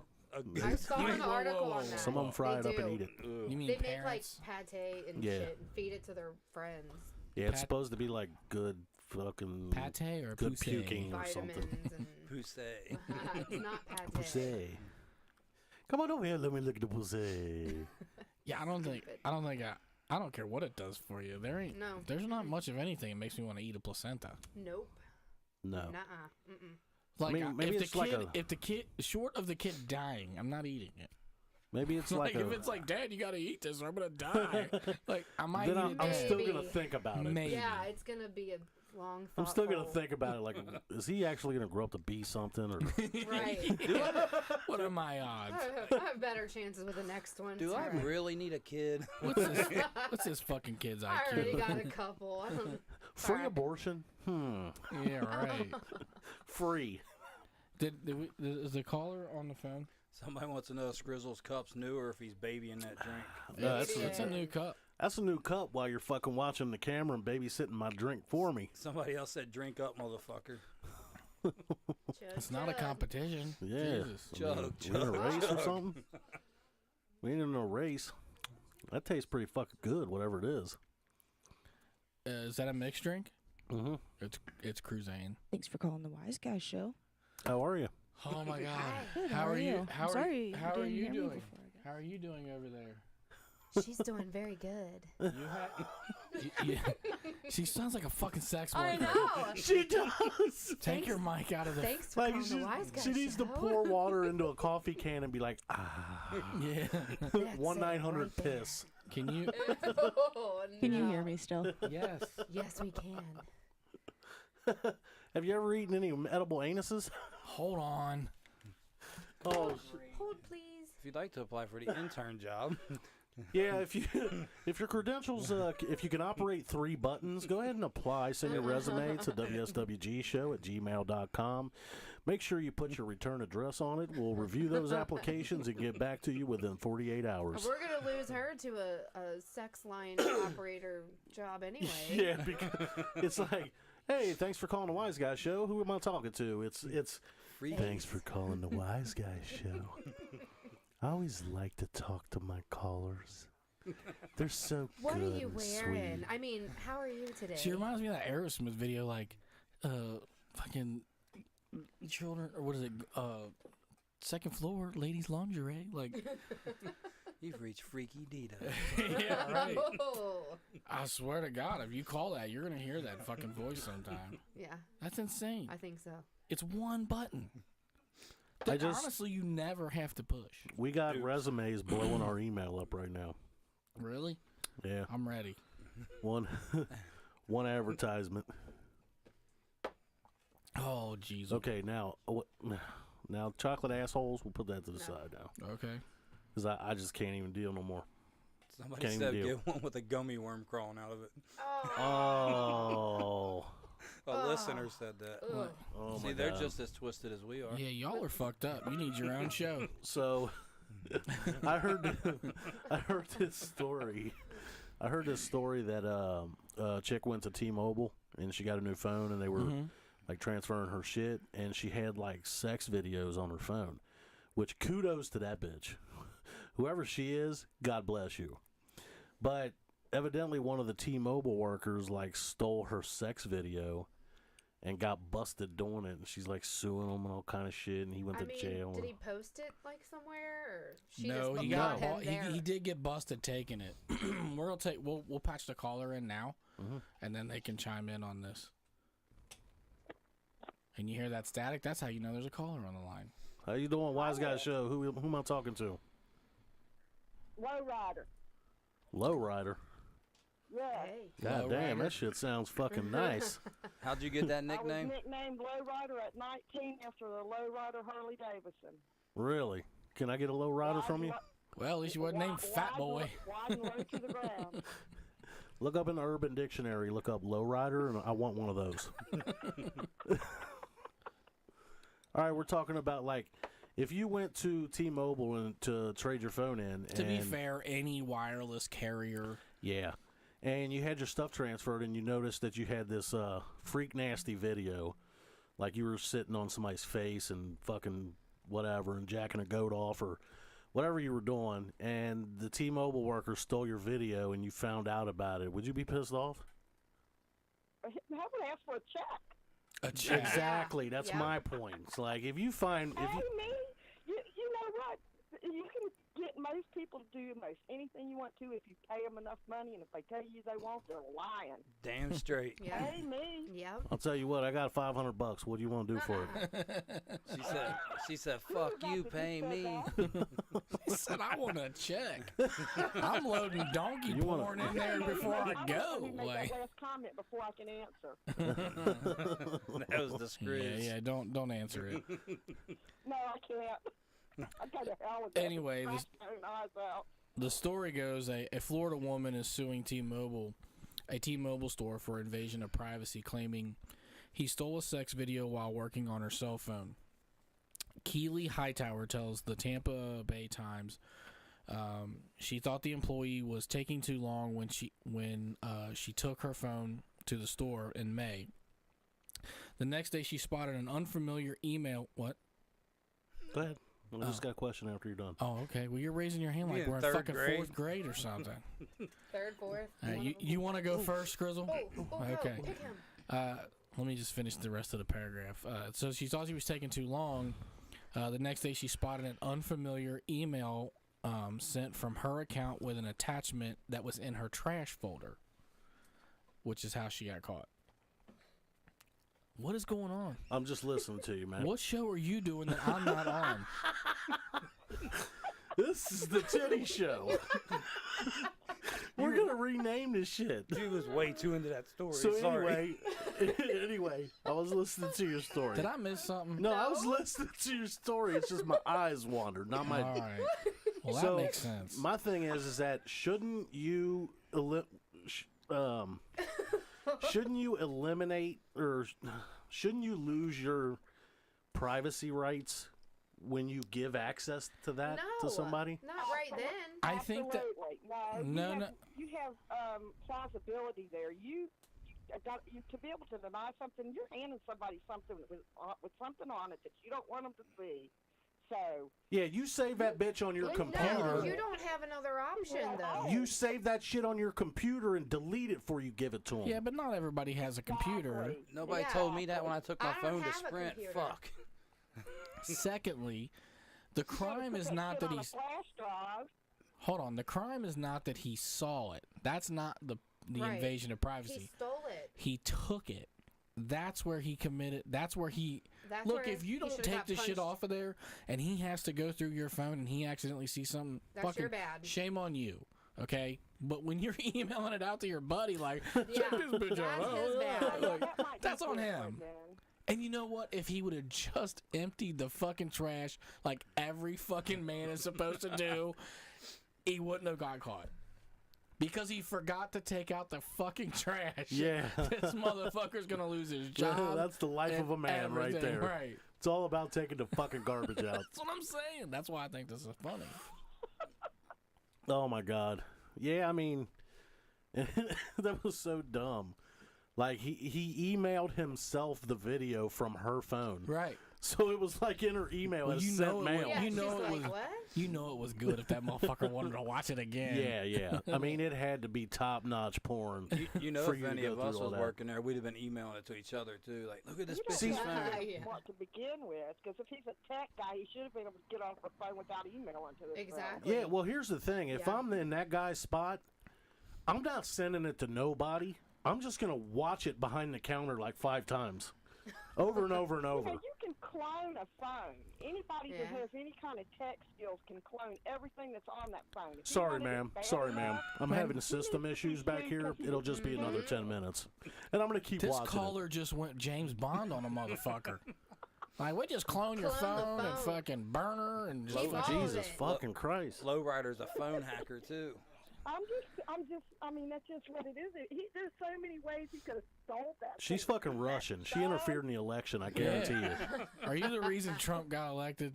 [SPEAKER 6] I saw an
[SPEAKER 5] Whoa,
[SPEAKER 6] article
[SPEAKER 5] whoa,
[SPEAKER 6] on
[SPEAKER 5] whoa.
[SPEAKER 6] that.
[SPEAKER 8] Some of them fry
[SPEAKER 6] They
[SPEAKER 8] it up and
[SPEAKER 6] do.
[SPEAKER 8] eat it.
[SPEAKER 5] You mean
[SPEAKER 6] They make
[SPEAKER 5] parents?
[SPEAKER 6] like pate and
[SPEAKER 8] Yeah.
[SPEAKER 6] shit and feed it to their friends.
[SPEAKER 8] Yeah, it's
[SPEAKER 5] Pat-
[SPEAKER 8] supposed to be like good fucking
[SPEAKER 5] Pate or
[SPEAKER 8] good
[SPEAKER 5] pousse?
[SPEAKER 8] puking or something.
[SPEAKER 6] Vitamins and
[SPEAKER 7] Pussy.
[SPEAKER 6] it's not pate.
[SPEAKER 8] Pussy. Come on over here, let me look at the pussy.
[SPEAKER 5] Yeah, I don't think I don't care what it does for you.
[SPEAKER 6] No.
[SPEAKER 5] There's not much of anything that makes me want to eat a placenta.
[SPEAKER 6] Nope.
[SPEAKER 8] No.
[SPEAKER 6] Nuh-uh. Mm-mm.
[SPEAKER 5] Like
[SPEAKER 8] mean, maybe
[SPEAKER 5] if
[SPEAKER 8] it's
[SPEAKER 5] the
[SPEAKER 8] like
[SPEAKER 5] kid,
[SPEAKER 8] a-
[SPEAKER 5] if the kid, short of the kid dying, I'm not eating it.
[SPEAKER 8] Maybe it's
[SPEAKER 5] Like,
[SPEAKER 8] like,
[SPEAKER 5] if
[SPEAKER 8] a.
[SPEAKER 5] it's like, Dad, you gotta eat this, or I'm gonna die. Like I might
[SPEAKER 8] then
[SPEAKER 5] eat
[SPEAKER 8] I'm,
[SPEAKER 5] it.
[SPEAKER 8] I'm
[SPEAKER 5] dead.
[SPEAKER 8] still gonna
[SPEAKER 6] Maybe.
[SPEAKER 8] think about it.
[SPEAKER 5] Maybe.
[SPEAKER 6] Yeah, it's gonna be a long.
[SPEAKER 8] I'm still gonna
[SPEAKER 6] thoughtful-
[SPEAKER 8] think about it. Like, is he actually gonna grow up to be something? Or
[SPEAKER 6] Right.
[SPEAKER 5] What are my odds?
[SPEAKER 6] I have better chances with the next one.
[SPEAKER 7] Do
[SPEAKER 6] It's
[SPEAKER 7] I
[SPEAKER 6] all right.
[SPEAKER 7] really need a kid?
[SPEAKER 5] What's this fucking kid's
[SPEAKER 6] I already
[SPEAKER 5] IQ?
[SPEAKER 6] got a couple. I don't.
[SPEAKER 8] free
[SPEAKER 6] Alright.
[SPEAKER 8] abortion?
[SPEAKER 5] Yeah, right.
[SPEAKER 8] Free.
[SPEAKER 5] Is the caller on the phone?
[SPEAKER 7] Somebody wants to know if Skrizzle's cup's new or if he's babying that drink.
[SPEAKER 5] It's a new cup.
[SPEAKER 8] That's a new cup while you're fucking watching the camera and babysitting my drink for me.
[SPEAKER 7] Somebody else said, drink up, motherfucker.
[SPEAKER 5] It's not a competition.
[SPEAKER 8] Yeah.
[SPEAKER 5] Jesus.
[SPEAKER 7] Chug,
[SPEAKER 8] We in a
[SPEAKER 7] chug,
[SPEAKER 8] race or
[SPEAKER 7] chug.
[SPEAKER 8] something? We ain't in no race. That tastes pretty fucking good, whatever it is.
[SPEAKER 5] Is that a mixed drink?
[SPEAKER 8] Mm-hmm.
[SPEAKER 5] It's Cruzane.
[SPEAKER 9] Thanks for calling the Wise Guy Show.
[SPEAKER 8] How are you?
[SPEAKER 5] Oh my God.
[SPEAKER 9] Good,
[SPEAKER 5] How are you?
[SPEAKER 9] I'm sorry
[SPEAKER 5] How are
[SPEAKER 9] didn't
[SPEAKER 5] you
[SPEAKER 9] hear me
[SPEAKER 5] doing?
[SPEAKER 9] before I got-
[SPEAKER 5] How are you doing over there?
[SPEAKER 6] She's doing very good.
[SPEAKER 5] She sounds like a fucking sex
[SPEAKER 6] I
[SPEAKER 5] worker.
[SPEAKER 6] know.
[SPEAKER 8] She does.
[SPEAKER 5] Take your mic out of the.
[SPEAKER 6] Thanks for
[SPEAKER 8] Like
[SPEAKER 6] calling the Wise Guy
[SPEAKER 8] she needs to
[SPEAKER 6] Show.
[SPEAKER 8] pour water into a coffee can and be like, ah,
[SPEAKER 5] Yeah.
[SPEAKER 6] That's
[SPEAKER 8] 1-900
[SPEAKER 6] it right there.
[SPEAKER 8] piss.
[SPEAKER 5] Can you?
[SPEAKER 6] Oh,
[SPEAKER 9] Can you
[SPEAKER 6] no.
[SPEAKER 9] hear me still?
[SPEAKER 5] Yes.
[SPEAKER 6] Yes, we can.
[SPEAKER 8] Have you ever eaten any edible anuses?
[SPEAKER 5] Hold on.
[SPEAKER 8] Oh,
[SPEAKER 6] Hold, please.
[SPEAKER 7] If you'd like to apply for the intern job,
[SPEAKER 8] yeah. If your credentials, if you can operate 3 buttons, go ahead and apply. Send your resume to wswgshow@gmail.com. Make sure you put your return address on it. We'll review those applications and get back to you within 48 hours.
[SPEAKER 6] We're gonna lose her to a sex line operator job anyway.
[SPEAKER 8] Yeah, because it's like, hey, thanks for calling the Wise Guy Show. Who am I talking to? It's
[SPEAKER 7] free.
[SPEAKER 8] thanks for calling the Wise Guy Show. I always like to talk to my callers. They're so
[SPEAKER 6] What
[SPEAKER 8] good
[SPEAKER 6] are you
[SPEAKER 8] and
[SPEAKER 6] wearing?
[SPEAKER 8] sweet.
[SPEAKER 6] I mean, how are you today?
[SPEAKER 5] She reminds me of that Aerosmith video, like, fucking children, or what is it? Second floor, ladies' lingerie. Like,
[SPEAKER 7] You've reached Freaky Dita.
[SPEAKER 5] yeah, right.
[SPEAKER 6] Oh.
[SPEAKER 5] I swear to God, if you call that, you're gonna hear that fucking voice sometime.
[SPEAKER 6] Yeah,
[SPEAKER 5] That's insane.
[SPEAKER 6] I think so.
[SPEAKER 5] It's one button. Honestly, you never have to push.
[SPEAKER 8] We got resumes blowing our email up right now.
[SPEAKER 5] Really?
[SPEAKER 8] Yeah,
[SPEAKER 5] I'm ready.
[SPEAKER 8] one advertisement.
[SPEAKER 5] Oh, jeez.
[SPEAKER 8] Okay, now chocolate assholes. We'll put that to the side now
[SPEAKER 5] Okay.
[SPEAKER 8] because I just can't even deal no more.
[SPEAKER 7] Somebody
[SPEAKER 8] Can't
[SPEAKER 7] said
[SPEAKER 8] even deal.
[SPEAKER 7] get one with a gummy worm crawling out of it.
[SPEAKER 8] Oh,
[SPEAKER 7] A listener said that.
[SPEAKER 6] Ugh.
[SPEAKER 8] oh
[SPEAKER 7] See,
[SPEAKER 8] my
[SPEAKER 7] they're
[SPEAKER 8] God.
[SPEAKER 7] just as twisted as we are.
[SPEAKER 5] Yeah, y'all are fucked up. You need your own show.
[SPEAKER 8] So I heard this story. I heard this story that a chick went to T-Mobile and she got a new phone and they were like transferring her shit and she had like sex videos on her phone, which kudos to that bitch. Whoever she is, God bless you. But evidently one of the T-Mobile workers like stole her sex video and got busted doing it, and she's like suing him and all kind of shit, and he went to jail.
[SPEAKER 6] Did he post it like somewhere, or she
[SPEAKER 5] No,
[SPEAKER 6] just
[SPEAKER 5] he
[SPEAKER 6] got
[SPEAKER 5] got
[SPEAKER 6] him there?
[SPEAKER 5] he did get busted taking it. We'll patch the caller in now, and then they can chime in on this. And you hear that static? That's how you know there's a caller on the line.
[SPEAKER 8] How you doing, Wise Guy Show? Who am I talking to?
[SPEAKER 10] Lowrider.
[SPEAKER 8] Lowrider.
[SPEAKER 10] Yeah.
[SPEAKER 6] Hey.
[SPEAKER 8] God damn,
[SPEAKER 5] Lowrider.
[SPEAKER 8] that shit sounds fucking nice.
[SPEAKER 7] How'd you get that
[SPEAKER 10] I was
[SPEAKER 7] nickname?
[SPEAKER 10] nicknamed Lowrider at 19 after the Lowrider Harley Davidson.
[SPEAKER 8] Really? Can I get a lowrider from you?
[SPEAKER 5] Well, at least you wasn't named Fat Boy.
[SPEAKER 10] Wide and low to the ground.
[SPEAKER 8] Look up in the Urban Dictionary. Look up lowrider, and I want one of those. All right, we're talking about like if you went to T-Mobile and to trade your phone in.
[SPEAKER 5] To be
[SPEAKER 8] and-
[SPEAKER 5] fair, any wireless carrier.
[SPEAKER 8] Yeah. And you had your stuff transferred and you noticed that you had this freak nasty video. Like you were sitting on somebody's face and fucking whatever and jacking a goat off or whatever you were doing. And the T-Mobile worker stole your video and you found out about it. Would you be pissed off?
[SPEAKER 10] I would ask for a check.
[SPEAKER 5] A check.
[SPEAKER 8] Exactly. That's
[SPEAKER 6] Yeah.
[SPEAKER 8] my point. It's like if you find... if
[SPEAKER 10] Hey,
[SPEAKER 8] you,
[SPEAKER 10] me, you know what? You can get most people to do most anything you want to if you pay them enough money, and if they tell you they won't, they're lying.
[SPEAKER 7] Damn straight.
[SPEAKER 6] Yeah.
[SPEAKER 10] Hey, me.
[SPEAKER 6] Yep.
[SPEAKER 8] I'll tell you what, I got $500. What do you want to do for it?
[SPEAKER 7] She said, fuck you, pay me.
[SPEAKER 5] He said, I want a check. I'm loading donkey
[SPEAKER 8] You wanna-
[SPEAKER 5] porn in there before I go.
[SPEAKER 10] Let me make
[SPEAKER 5] Like,
[SPEAKER 10] that last comment before I can answer.
[SPEAKER 7] That was the screws.
[SPEAKER 5] yeah, don't answer it.
[SPEAKER 10] No, I can't. I got a hell of a
[SPEAKER 5] Anyway, this-
[SPEAKER 10] eyes out.
[SPEAKER 5] The story goes, a Florida woman is suing T-Mobile, a T-Mobile store for invasion of privacy, claiming he stole a sex video while working on her cell phone. Keely Hightower tells the Tampa Bay Times she thought the employee was taking too long when she took her phone to the store in May. The next day, she spotted an unfamiliar email. What?
[SPEAKER 8] Go ahead. I just got a question after you're done.
[SPEAKER 5] Oh, okay. Well, you're raising your hand
[SPEAKER 7] You
[SPEAKER 5] like
[SPEAKER 7] in
[SPEAKER 5] we're in
[SPEAKER 7] third
[SPEAKER 5] fucking
[SPEAKER 7] grade?
[SPEAKER 5] 4th grade or something.
[SPEAKER 6] Third, fourth.
[SPEAKER 5] You want to go first, Grizzle?
[SPEAKER 6] Oh,
[SPEAKER 5] Okay.
[SPEAKER 6] No, pick him.
[SPEAKER 5] Let me just finish the rest of the paragraph. So she thought she was taking too long. The next day, she spotted an unfamiliar email sent from her account with an attachment that was in her trash folder, which is how she got caught. What is going on?
[SPEAKER 8] I'm just listening to you, man.
[SPEAKER 5] What show are you doing that I'm not on?
[SPEAKER 8] This is the Titty Show. We're gonna rename this shit.
[SPEAKER 7] She was way too into that story.
[SPEAKER 8] So
[SPEAKER 7] Sorry.
[SPEAKER 8] anyway, I was listening to your story.
[SPEAKER 5] Did I miss something?
[SPEAKER 8] No, I was listening to your story. It's just my eyes wandered, not my.
[SPEAKER 5] All right. Well, that
[SPEAKER 8] So,
[SPEAKER 5] makes sense.
[SPEAKER 8] My thing is that shouldn't you shouldn't you eliminate or shouldn't you lose your privacy rights when you give access to that to somebody?
[SPEAKER 6] Not right then.
[SPEAKER 5] I think that
[SPEAKER 10] Absolutely. You have plausibility there. You to be able to deny something, you're handing somebody something with something on it that you don't want them to see. So
[SPEAKER 8] Yeah, you save that bitch on your computer.
[SPEAKER 6] No, you don't have another option though.
[SPEAKER 8] You save that shit on your computer and delete it before you give it to them.
[SPEAKER 5] Yeah, but not everybody has a computer.
[SPEAKER 7] Nobody told me that when I took my phone to
[SPEAKER 6] have a
[SPEAKER 7] Sprint.
[SPEAKER 6] computer.
[SPEAKER 7] Fuck.
[SPEAKER 5] Secondly, the crime is not that he's.
[SPEAKER 10] flash drive.
[SPEAKER 5] Hold on. The crime is not that he saw it. That's not the
[SPEAKER 6] Right.
[SPEAKER 5] invasion of privacy.
[SPEAKER 6] He stole it.
[SPEAKER 5] He took it. That's where he committed. That's where he.
[SPEAKER 6] That's
[SPEAKER 5] Look,
[SPEAKER 6] where
[SPEAKER 5] if you
[SPEAKER 6] he
[SPEAKER 5] don't
[SPEAKER 6] should've
[SPEAKER 5] take
[SPEAKER 6] got
[SPEAKER 5] this shit
[SPEAKER 6] punched.
[SPEAKER 5] off of there, and he has to go through your phone, and he accidentally sees something,
[SPEAKER 6] That's
[SPEAKER 5] fucking
[SPEAKER 6] your bad.
[SPEAKER 5] shame on you. Okay, but when you're emailing it out to your buddy, like, check
[SPEAKER 6] Yeah,
[SPEAKER 5] this bitch out,
[SPEAKER 6] that's his bad.
[SPEAKER 5] like,
[SPEAKER 10] That might be
[SPEAKER 5] that's on
[SPEAKER 10] different
[SPEAKER 5] him.
[SPEAKER 10] then.
[SPEAKER 5] And you know what? If he would have just emptied the fucking trash like every fucking man is supposed to do, he wouldn't have got caught. Because he forgot to take out the fucking trash.
[SPEAKER 8] Yeah.
[SPEAKER 5] This motherfucker's gonna lose his job.
[SPEAKER 8] That's the life of a
[SPEAKER 5] and
[SPEAKER 8] man right
[SPEAKER 5] everything,
[SPEAKER 8] there.
[SPEAKER 5] Right.
[SPEAKER 8] It's all about taking the fucking garbage out.
[SPEAKER 5] That's what I'm saying. That's why I think this is funny.
[SPEAKER 8] Oh my god. Yeah, I mean, that was so dumb. Like he emailed himself the video from her phone.
[SPEAKER 5] Right.
[SPEAKER 8] So it was like in her email
[SPEAKER 5] Well,
[SPEAKER 8] as
[SPEAKER 5] you
[SPEAKER 8] sent
[SPEAKER 5] know it
[SPEAKER 8] mail.
[SPEAKER 6] Yeah,
[SPEAKER 5] You know
[SPEAKER 6] she's
[SPEAKER 5] it
[SPEAKER 6] like,
[SPEAKER 5] was-
[SPEAKER 6] what?
[SPEAKER 5] You know it was good if that motherfucker wanted to watch it again.
[SPEAKER 8] Yeah. I mean, it had to be top-notch porn.
[SPEAKER 7] You know,
[SPEAKER 8] for
[SPEAKER 7] if
[SPEAKER 8] you to
[SPEAKER 7] any
[SPEAKER 8] go
[SPEAKER 7] of
[SPEAKER 8] through
[SPEAKER 7] us
[SPEAKER 8] all
[SPEAKER 7] was
[SPEAKER 8] that.
[SPEAKER 7] working there, we'd have been emailing it to each other too. Like, look at this
[SPEAKER 10] You
[SPEAKER 7] bitch's
[SPEAKER 10] don't
[SPEAKER 7] phone.
[SPEAKER 10] know
[SPEAKER 6] Yeah.
[SPEAKER 10] what to begin with, because if he's a tech guy, he should have been able to get off the phone without emailing to his
[SPEAKER 6] Exactly.
[SPEAKER 8] Yeah, well, here's the thing. If
[SPEAKER 6] Yeah.
[SPEAKER 8] I'm in that guy's spot, I'm not sending it to nobody. I'm just going to watch it behind the counter like 5 times. Over and over and
[SPEAKER 10] phone.
[SPEAKER 8] over.
[SPEAKER 10] You know, you can clone a phone. Anybody that
[SPEAKER 6] Yeah.
[SPEAKER 10] has any kind of tech skills can clone everything that's on that phone. If you
[SPEAKER 8] Sorry,
[SPEAKER 10] wanted it
[SPEAKER 8] ma'am.
[SPEAKER 10] bad
[SPEAKER 8] Sorry, ma'am.
[SPEAKER 10] enough,
[SPEAKER 8] I'm having system issues back here. It'll just be another 10 minutes. And I'm going to keep
[SPEAKER 5] This
[SPEAKER 8] watching
[SPEAKER 5] caller just went James Bond on a motherfucker. Like, we just clone your
[SPEAKER 6] Clone the
[SPEAKER 5] phone and
[SPEAKER 6] phone.
[SPEAKER 5] fucking burn her and just
[SPEAKER 6] He
[SPEAKER 8] it.
[SPEAKER 5] fucking-
[SPEAKER 6] follows
[SPEAKER 8] Jesus
[SPEAKER 6] it.
[SPEAKER 8] fucking Christ.
[SPEAKER 7] Lowrider's a phone hacker too.
[SPEAKER 10] I mean, that's just what it is. There's so many ways he could have stole that.
[SPEAKER 8] She's
[SPEAKER 10] thing.
[SPEAKER 8] fucking Russian. She interfered in the election, I guarantee you.
[SPEAKER 5] Are you the reason Trump got elected?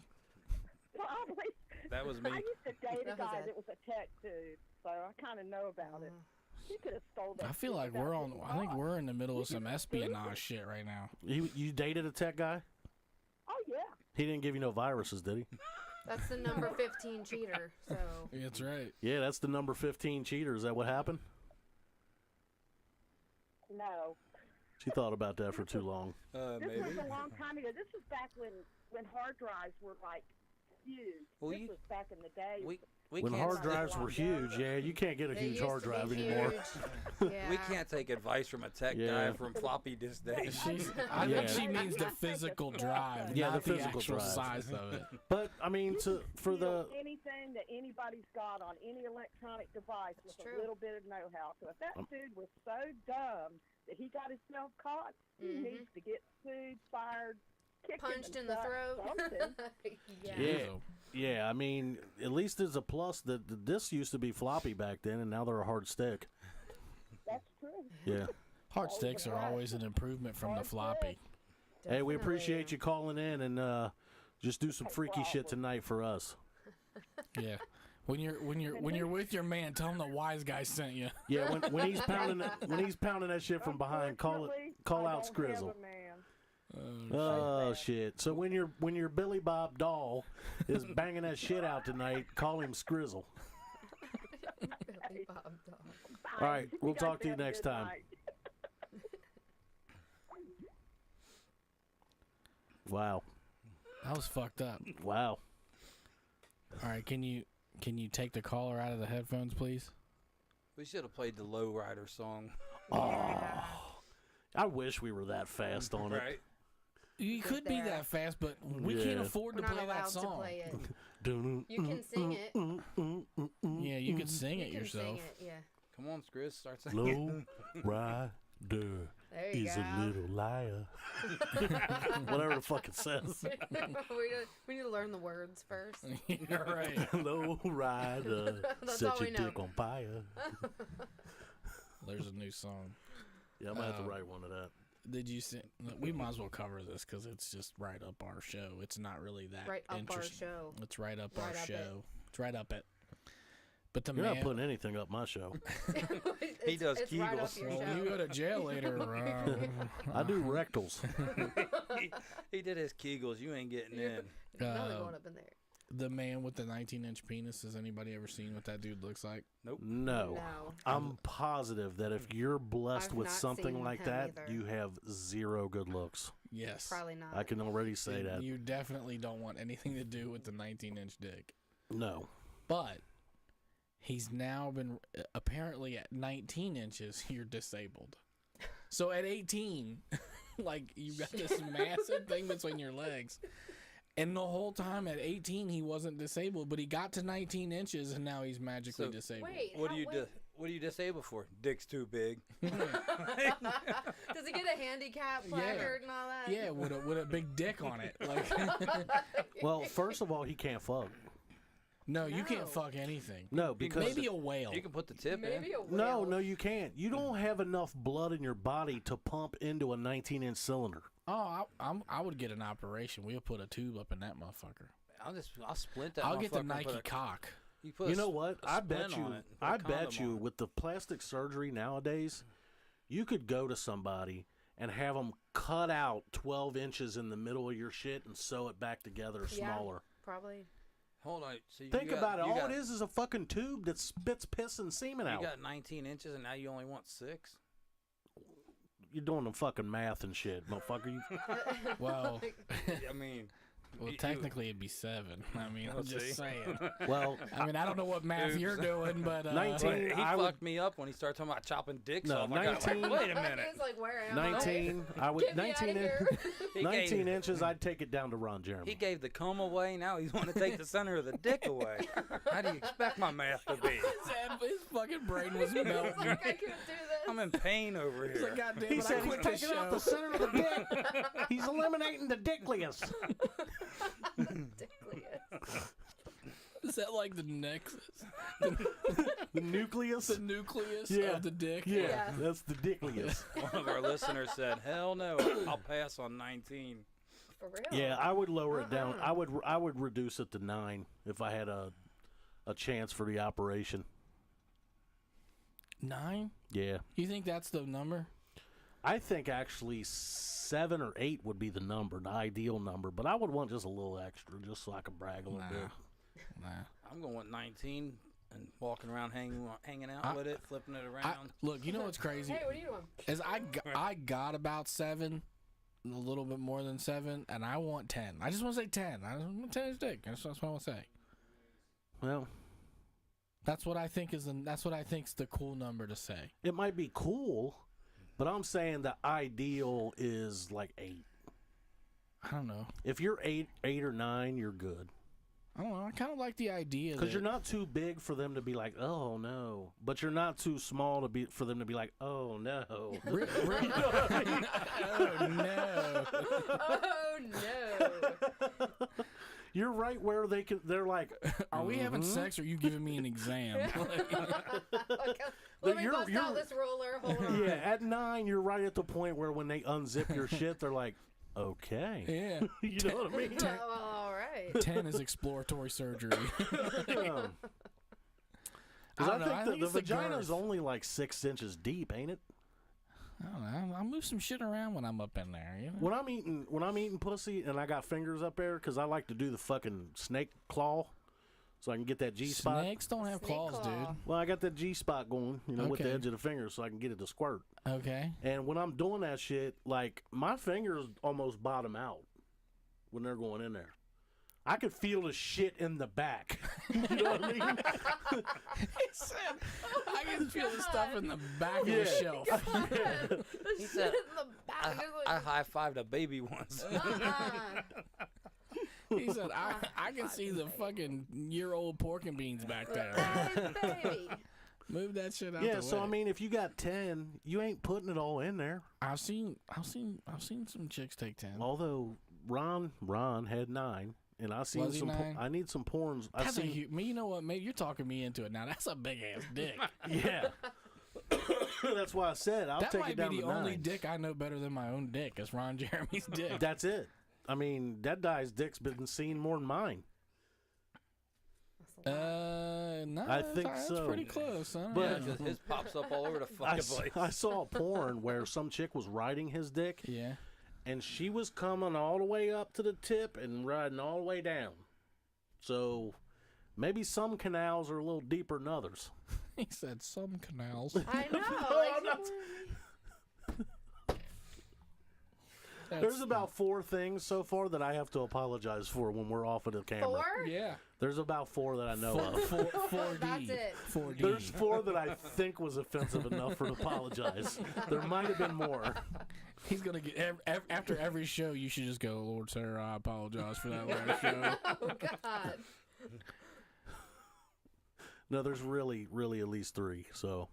[SPEAKER 10] Probably.
[SPEAKER 7] That was me.
[SPEAKER 10] I used to date a
[SPEAKER 6] That was
[SPEAKER 10] guy
[SPEAKER 6] it.
[SPEAKER 10] that was a tech dude, so I kind of know about it. He could have stole that.
[SPEAKER 5] I feel
[SPEAKER 10] shit
[SPEAKER 5] like
[SPEAKER 10] without
[SPEAKER 5] we're on.
[SPEAKER 10] getting
[SPEAKER 5] I think
[SPEAKER 10] caught.
[SPEAKER 5] we're in the middle of some espionage shit right now.
[SPEAKER 8] You dated a tech guy?
[SPEAKER 10] Oh yeah.
[SPEAKER 8] He didn't give you no viruses, did he?
[SPEAKER 6] That's the number 15 cheater. So
[SPEAKER 5] That's right.
[SPEAKER 8] Yeah, that's the number 15 cheater. Is that what happened?
[SPEAKER 10] No.
[SPEAKER 8] She thought about that for too long.
[SPEAKER 10] This
[SPEAKER 7] Maybe.
[SPEAKER 10] was a long time ago. This was back when hard drives were like huge.
[SPEAKER 7] Well,
[SPEAKER 10] this was back in the day.
[SPEAKER 7] We
[SPEAKER 8] When
[SPEAKER 7] can't
[SPEAKER 8] hard
[SPEAKER 7] take-
[SPEAKER 8] drives were huge, yeah, you can't get a
[SPEAKER 6] they
[SPEAKER 8] huge
[SPEAKER 6] used
[SPEAKER 8] hard
[SPEAKER 6] to be
[SPEAKER 8] drive anymore.
[SPEAKER 6] huge. Yeah.
[SPEAKER 7] We can't take advice from a tech
[SPEAKER 8] Yeah.
[SPEAKER 7] guy from floppy disk days.
[SPEAKER 5] I
[SPEAKER 8] Yeah.
[SPEAKER 5] think she means the physical drive,
[SPEAKER 8] Yeah,
[SPEAKER 5] not
[SPEAKER 8] the
[SPEAKER 5] the
[SPEAKER 8] physical
[SPEAKER 5] actual
[SPEAKER 8] drive.
[SPEAKER 5] size of it.
[SPEAKER 8] But I mean, for the
[SPEAKER 10] anything that anybody's got on any electronic device with
[SPEAKER 6] true.
[SPEAKER 10] a little bit of know-how. So if that dude was so dumb that he got himself caught, he needs to get sued, fired, kicked
[SPEAKER 6] Punched
[SPEAKER 10] in
[SPEAKER 6] in the throat.
[SPEAKER 10] something.
[SPEAKER 6] Yeah.
[SPEAKER 8] yeah, I mean, at least there's a plus that the discs used to be floppy back then, and now they're a hard stick.
[SPEAKER 10] That's true.
[SPEAKER 8] Yeah.
[SPEAKER 5] Hard sticks are always an improvement from the floppy.
[SPEAKER 8] Hey, we
[SPEAKER 6] Definitely.
[SPEAKER 8] appreciate you calling in and just do some freaky shit tonight for us.
[SPEAKER 5] Yeah. When you're with your man, tell him the wise guy sent you.
[SPEAKER 8] Yeah, when he's pounding that shit from behind, call out
[SPEAKER 10] Unfortunately, I don't
[SPEAKER 8] Skrizzle.
[SPEAKER 10] have a man.
[SPEAKER 8] Oh shit! So when your Billy Bob doll is banging that shit out tonight, call him Skrizzle.
[SPEAKER 6] Billy Bob dog.
[SPEAKER 8] All right,
[SPEAKER 10] You
[SPEAKER 8] we'll
[SPEAKER 10] guys
[SPEAKER 8] talk to you
[SPEAKER 10] have a
[SPEAKER 8] next
[SPEAKER 10] good
[SPEAKER 8] time.
[SPEAKER 10] night.
[SPEAKER 8] Wow,
[SPEAKER 5] That was fucked up.
[SPEAKER 8] wow.
[SPEAKER 5] All right, can you Can you take the caller out of the headphones, please?
[SPEAKER 7] We should have played the Lowrider song.
[SPEAKER 8] Oh, I wish we were that fast on it.
[SPEAKER 7] Right?
[SPEAKER 5] You could be that fast, but we can't afford
[SPEAKER 6] We're
[SPEAKER 5] to
[SPEAKER 6] not
[SPEAKER 5] play
[SPEAKER 6] allowed
[SPEAKER 5] that song.
[SPEAKER 6] to play it.
[SPEAKER 8] You
[SPEAKER 6] You can sing it.
[SPEAKER 5] Yeah, you could sing it
[SPEAKER 6] You can
[SPEAKER 5] yourself.
[SPEAKER 6] sing it, yeah.
[SPEAKER 7] Come on, Chris, start singing.
[SPEAKER 8] Low rider
[SPEAKER 6] There you
[SPEAKER 8] is
[SPEAKER 6] go.
[SPEAKER 8] a little liar. Whatever the fuck it says.
[SPEAKER 6] we need to learn the words first.
[SPEAKER 5] Yeah, right.
[SPEAKER 8] Low rider,
[SPEAKER 6] That's
[SPEAKER 8] set
[SPEAKER 6] all we
[SPEAKER 8] your
[SPEAKER 6] know.
[SPEAKER 8] dick on fire.
[SPEAKER 5] There's a new song.
[SPEAKER 8] Yeah, I'm gonna have to write one of that.
[SPEAKER 5] Did you see? We might as well cover this because it's just right up our show. It's not really that
[SPEAKER 6] Right up our
[SPEAKER 5] interesting.
[SPEAKER 6] show.
[SPEAKER 5] It's right up
[SPEAKER 6] Right
[SPEAKER 5] our
[SPEAKER 6] up it.
[SPEAKER 5] show. It's right up it. But the
[SPEAKER 8] You're
[SPEAKER 5] man,
[SPEAKER 8] not putting anything up my show.
[SPEAKER 7] He does
[SPEAKER 6] it's right up
[SPEAKER 7] Kegels.
[SPEAKER 6] your
[SPEAKER 5] well,
[SPEAKER 6] show.
[SPEAKER 5] when you go to jail later.
[SPEAKER 8] I do rectals.
[SPEAKER 7] He did his Kegels. You ain't getting in.
[SPEAKER 6] Nothing going up in there.
[SPEAKER 5] The man with the 19-inch penis. Has anybody ever seen what that dude looks like?
[SPEAKER 8] No.
[SPEAKER 6] No.
[SPEAKER 8] I'm positive that if you're blessed
[SPEAKER 6] I've
[SPEAKER 8] with
[SPEAKER 6] not
[SPEAKER 8] something
[SPEAKER 6] seen
[SPEAKER 8] like
[SPEAKER 6] him
[SPEAKER 8] that,
[SPEAKER 6] either.
[SPEAKER 8] you have zero good looks.
[SPEAKER 5] Yes.
[SPEAKER 6] Probably not.
[SPEAKER 8] I can already say that.
[SPEAKER 5] You definitely don't want anything to do with the 19-inch dick.
[SPEAKER 8] No.
[SPEAKER 5] But he's now been apparently at 19 inches. You're disabled. So at 18, like you got this massive thing between your legs. And the whole time at 18, he wasn't disabled, but he got to 19 inches, and now he's magically
[SPEAKER 7] So-
[SPEAKER 5] disabled.
[SPEAKER 6] Wait,
[SPEAKER 7] What do you do? What are you disabled for? Dick's too big.
[SPEAKER 6] Does he get a handicap placard and all that?
[SPEAKER 5] Yeah, with a big dick on it. Like,
[SPEAKER 8] Well, first of all, he can't fuck.
[SPEAKER 5] no, you
[SPEAKER 6] No.
[SPEAKER 5] can't fuck anything.
[SPEAKER 8] No, because
[SPEAKER 5] Maybe a whale.
[SPEAKER 7] You can put the tip
[SPEAKER 6] Maybe
[SPEAKER 7] in.
[SPEAKER 6] a whale.
[SPEAKER 8] no, you can't. You don't have enough blood in your body to pump into a 19-inch cylinder.
[SPEAKER 5] Oh, I would get an operation. We'll put a tube up in that motherfucker.
[SPEAKER 7] I'll splint that.
[SPEAKER 5] I'll get the
[SPEAKER 7] motherfucker and
[SPEAKER 5] Nike
[SPEAKER 7] put a-
[SPEAKER 5] cock.
[SPEAKER 7] You, put
[SPEAKER 8] You
[SPEAKER 7] a
[SPEAKER 8] know
[SPEAKER 7] s-
[SPEAKER 8] what?
[SPEAKER 7] a
[SPEAKER 8] I bet
[SPEAKER 7] splint
[SPEAKER 8] you.
[SPEAKER 7] on it and put a
[SPEAKER 8] I bet
[SPEAKER 7] condom
[SPEAKER 8] you
[SPEAKER 7] on it.
[SPEAKER 8] with the plastic surgery nowadays, you could go to somebody and have them cut out 12 inches in the middle of your shit and sew it back together
[SPEAKER 6] Yeah.
[SPEAKER 8] smaller.
[SPEAKER 6] Probably.
[SPEAKER 7] Hold on. So
[SPEAKER 8] Think
[SPEAKER 7] got,
[SPEAKER 8] about it.
[SPEAKER 7] you
[SPEAKER 8] All
[SPEAKER 7] got,
[SPEAKER 8] it is a fucking tube that spits piss and semen
[SPEAKER 7] You
[SPEAKER 8] out.
[SPEAKER 7] got 19 inches and now you only want 6.
[SPEAKER 8] You're doing the fucking math and shit, motherfucker. You,
[SPEAKER 5] Well,
[SPEAKER 7] I mean,
[SPEAKER 5] well, technically it'd be 7. I mean, I'm
[SPEAKER 7] Let's
[SPEAKER 5] just
[SPEAKER 7] see.
[SPEAKER 5] saying.
[SPEAKER 8] well,
[SPEAKER 5] I mean, I don't know what math you're doing, but
[SPEAKER 8] 19
[SPEAKER 7] he
[SPEAKER 8] I
[SPEAKER 7] fucked
[SPEAKER 8] would-
[SPEAKER 7] me up when he started talking about chopping dicks
[SPEAKER 8] No,
[SPEAKER 7] off. I got,
[SPEAKER 8] 19
[SPEAKER 7] wait a minute.
[SPEAKER 6] He's like, where am I?
[SPEAKER 8] 19. I would
[SPEAKER 6] Get me
[SPEAKER 8] 19.
[SPEAKER 6] outta here.
[SPEAKER 7] He
[SPEAKER 8] 19
[SPEAKER 7] gave,
[SPEAKER 8] inches. I'd take it down to Ron Jeremy.
[SPEAKER 7] he gave the comb away. Now he's wanting to take the center of the dick away. How do you expect my math to be?
[SPEAKER 5] his fucking brain was
[SPEAKER 6] He's
[SPEAKER 5] melting.
[SPEAKER 6] like, I can't do this.
[SPEAKER 7] I'm in pain over
[SPEAKER 5] He's
[SPEAKER 7] here.
[SPEAKER 5] like, God damn
[SPEAKER 8] He
[SPEAKER 5] it,
[SPEAKER 8] said
[SPEAKER 5] I
[SPEAKER 8] he's
[SPEAKER 5] quit this
[SPEAKER 8] taking out
[SPEAKER 5] show.
[SPEAKER 8] the center of the dick. He's eliminating the dicklius.
[SPEAKER 6] Ridiculous.
[SPEAKER 5] Is that like the nexus?
[SPEAKER 8] The nucleus.
[SPEAKER 5] The nucleus
[SPEAKER 8] Yeah.
[SPEAKER 5] of the dick?
[SPEAKER 8] Yeah,
[SPEAKER 6] Yeah.
[SPEAKER 8] that's the dicklius.
[SPEAKER 7] One of our listeners said, "Hell no, I'll pass on 19."
[SPEAKER 6] For real.
[SPEAKER 8] Yeah, I would lower it down. I would reduce it to 9 if I had a chance for the operation.
[SPEAKER 5] 9?
[SPEAKER 8] Yeah,
[SPEAKER 5] You think that's the number?
[SPEAKER 8] I think actually 7 or 8 would be the number, the ideal number. But I would want just a little extra, just so I could brag a little bit.
[SPEAKER 5] Nah.
[SPEAKER 7] I'm going with 19 and walking around hanging out with it, flipping it around.
[SPEAKER 5] Look, you know what's crazy?
[SPEAKER 6] Hey, what are you doing?
[SPEAKER 5] Is I got about 7, a little bit more than 7, and I want 10. I just want to say 10. I just want 10 inch dick. That's what I want to say.
[SPEAKER 8] Well,
[SPEAKER 5] That's what I think is the cool number to say.
[SPEAKER 8] it might be cool, but I'm saying the ideal is like 8.
[SPEAKER 5] I don't know.
[SPEAKER 8] If you're 8 or 9, you're good.
[SPEAKER 5] I don't know. I kind of like the idea
[SPEAKER 8] Because
[SPEAKER 5] that
[SPEAKER 8] you're not too big for them to be like, oh no, but you're not too small for them to be like, oh no.
[SPEAKER 5] Oh no!
[SPEAKER 6] Oh no.
[SPEAKER 8] You're right where they're like,
[SPEAKER 5] Are we having sex? Or are you giving me an exam?
[SPEAKER 6] Let me bust
[SPEAKER 8] you're-
[SPEAKER 6] out this roller. Hold on.
[SPEAKER 8] yeah. At 9, you're right at the point where when they unzip your shit, they're like, okay.
[SPEAKER 5] Yeah.
[SPEAKER 8] You know what I mean?
[SPEAKER 6] Oh, all right.
[SPEAKER 5] 10 is exploratory surgery.
[SPEAKER 8] Because
[SPEAKER 5] I
[SPEAKER 8] I
[SPEAKER 5] don't know. I
[SPEAKER 8] think
[SPEAKER 5] think
[SPEAKER 8] the
[SPEAKER 5] it's the
[SPEAKER 8] vagina's
[SPEAKER 5] girth.
[SPEAKER 8] only like 6 inches deep, ain't it?
[SPEAKER 5] I don't know. I'll move some shit around when I'm up in there. You know?
[SPEAKER 8] When I'm eating pussy and I got fingers up there, because I like to do the fucking snake claw, so I can get that G spot.
[SPEAKER 5] Snakes don't have
[SPEAKER 6] Snake
[SPEAKER 5] claws,
[SPEAKER 6] claw.
[SPEAKER 8] Well, I got that G spot going, with the
[SPEAKER 5] Okay.
[SPEAKER 8] edge of the finger, so I can get it to squirt.
[SPEAKER 5] dude. Okay.
[SPEAKER 8] And when I'm doing that shit, like my fingers almost bottom out when they're going in there. I could feel the shit in the back. You know what I mean?
[SPEAKER 5] He said, I can feel the stuff in the back of the shelf.
[SPEAKER 7] He said,
[SPEAKER 6] in the back.
[SPEAKER 7] I high-fived a baby once.
[SPEAKER 5] He said, I can see the fucking year-old pork and beans back there.
[SPEAKER 6] Baby.
[SPEAKER 5] Move that shit out
[SPEAKER 8] Yeah,
[SPEAKER 5] the
[SPEAKER 8] so
[SPEAKER 5] way.
[SPEAKER 8] I mean, if you got 10, you ain't putting it all in there.
[SPEAKER 5] I've seen some chicks take 10.
[SPEAKER 8] Although Ron had 9, and I seen
[SPEAKER 5] Was he
[SPEAKER 8] some.
[SPEAKER 5] 9?
[SPEAKER 8] I need some porns. I
[SPEAKER 5] That's a
[SPEAKER 8] seen.
[SPEAKER 5] huge, you know what? Maybe you're talking me into it now. That's a big ass dick.
[SPEAKER 8] Yeah. That's why I said I'll
[SPEAKER 5] That
[SPEAKER 8] take
[SPEAKER 5] might
[SPEAKER 8] it down
[SPEAKER 5] be the
[SPEAKER 8] to 9.
[SPEAKER 5] only dick I know better than my own dick. Is Ron Jeremy's dick.
[SPEAKER 8] That's it. I mean, that guy's dick's been seen more than mine.
[SPEAKER 5] No,
[SPEAKER 8] I think
[SPEAKER 5] that's
[SPEAKER 8] so.
[SPEAKER 5] pretty close. Huh?
[SPEAKER 8] But-
[SPEAKER 7] Yeah, 'cause his pops up all over the fucking place.
[SPEAKER 8] I saw a porn where some chick was riding his dick,
[SPEAKER 5] yeah.
[SPEAKER 8] and she was coming all the way up to the tip and riding all the way down. So maybe some canals are a little deeper than others.
[SPEAKER 5] He said some canals.
[SPEAKER 6] I know.
[SPEAKER 8] I'm not- There's about 4 things so far that I have to apologize for when we're off of the camera.
[SPEAKER 6] 4?
[SPEAKER 5] Yeah.
[SPEAKER 8] There's about 4 that I know of.
[SPEAKER 5] 4D.
[SPEAKER 6] That's it.
[SPEAKER 5] 4D.
[SPEAKER 8] There's 4 that I think was offensive enough for to apologize. There might have been more.
[SPEAKER 5] He's gonna get after every show. You should just go, Lord Sarah, I apologize for that last show.
[SPEAKER 6] Oh God.
[SPEAKER 8] No, there's really at least 3. So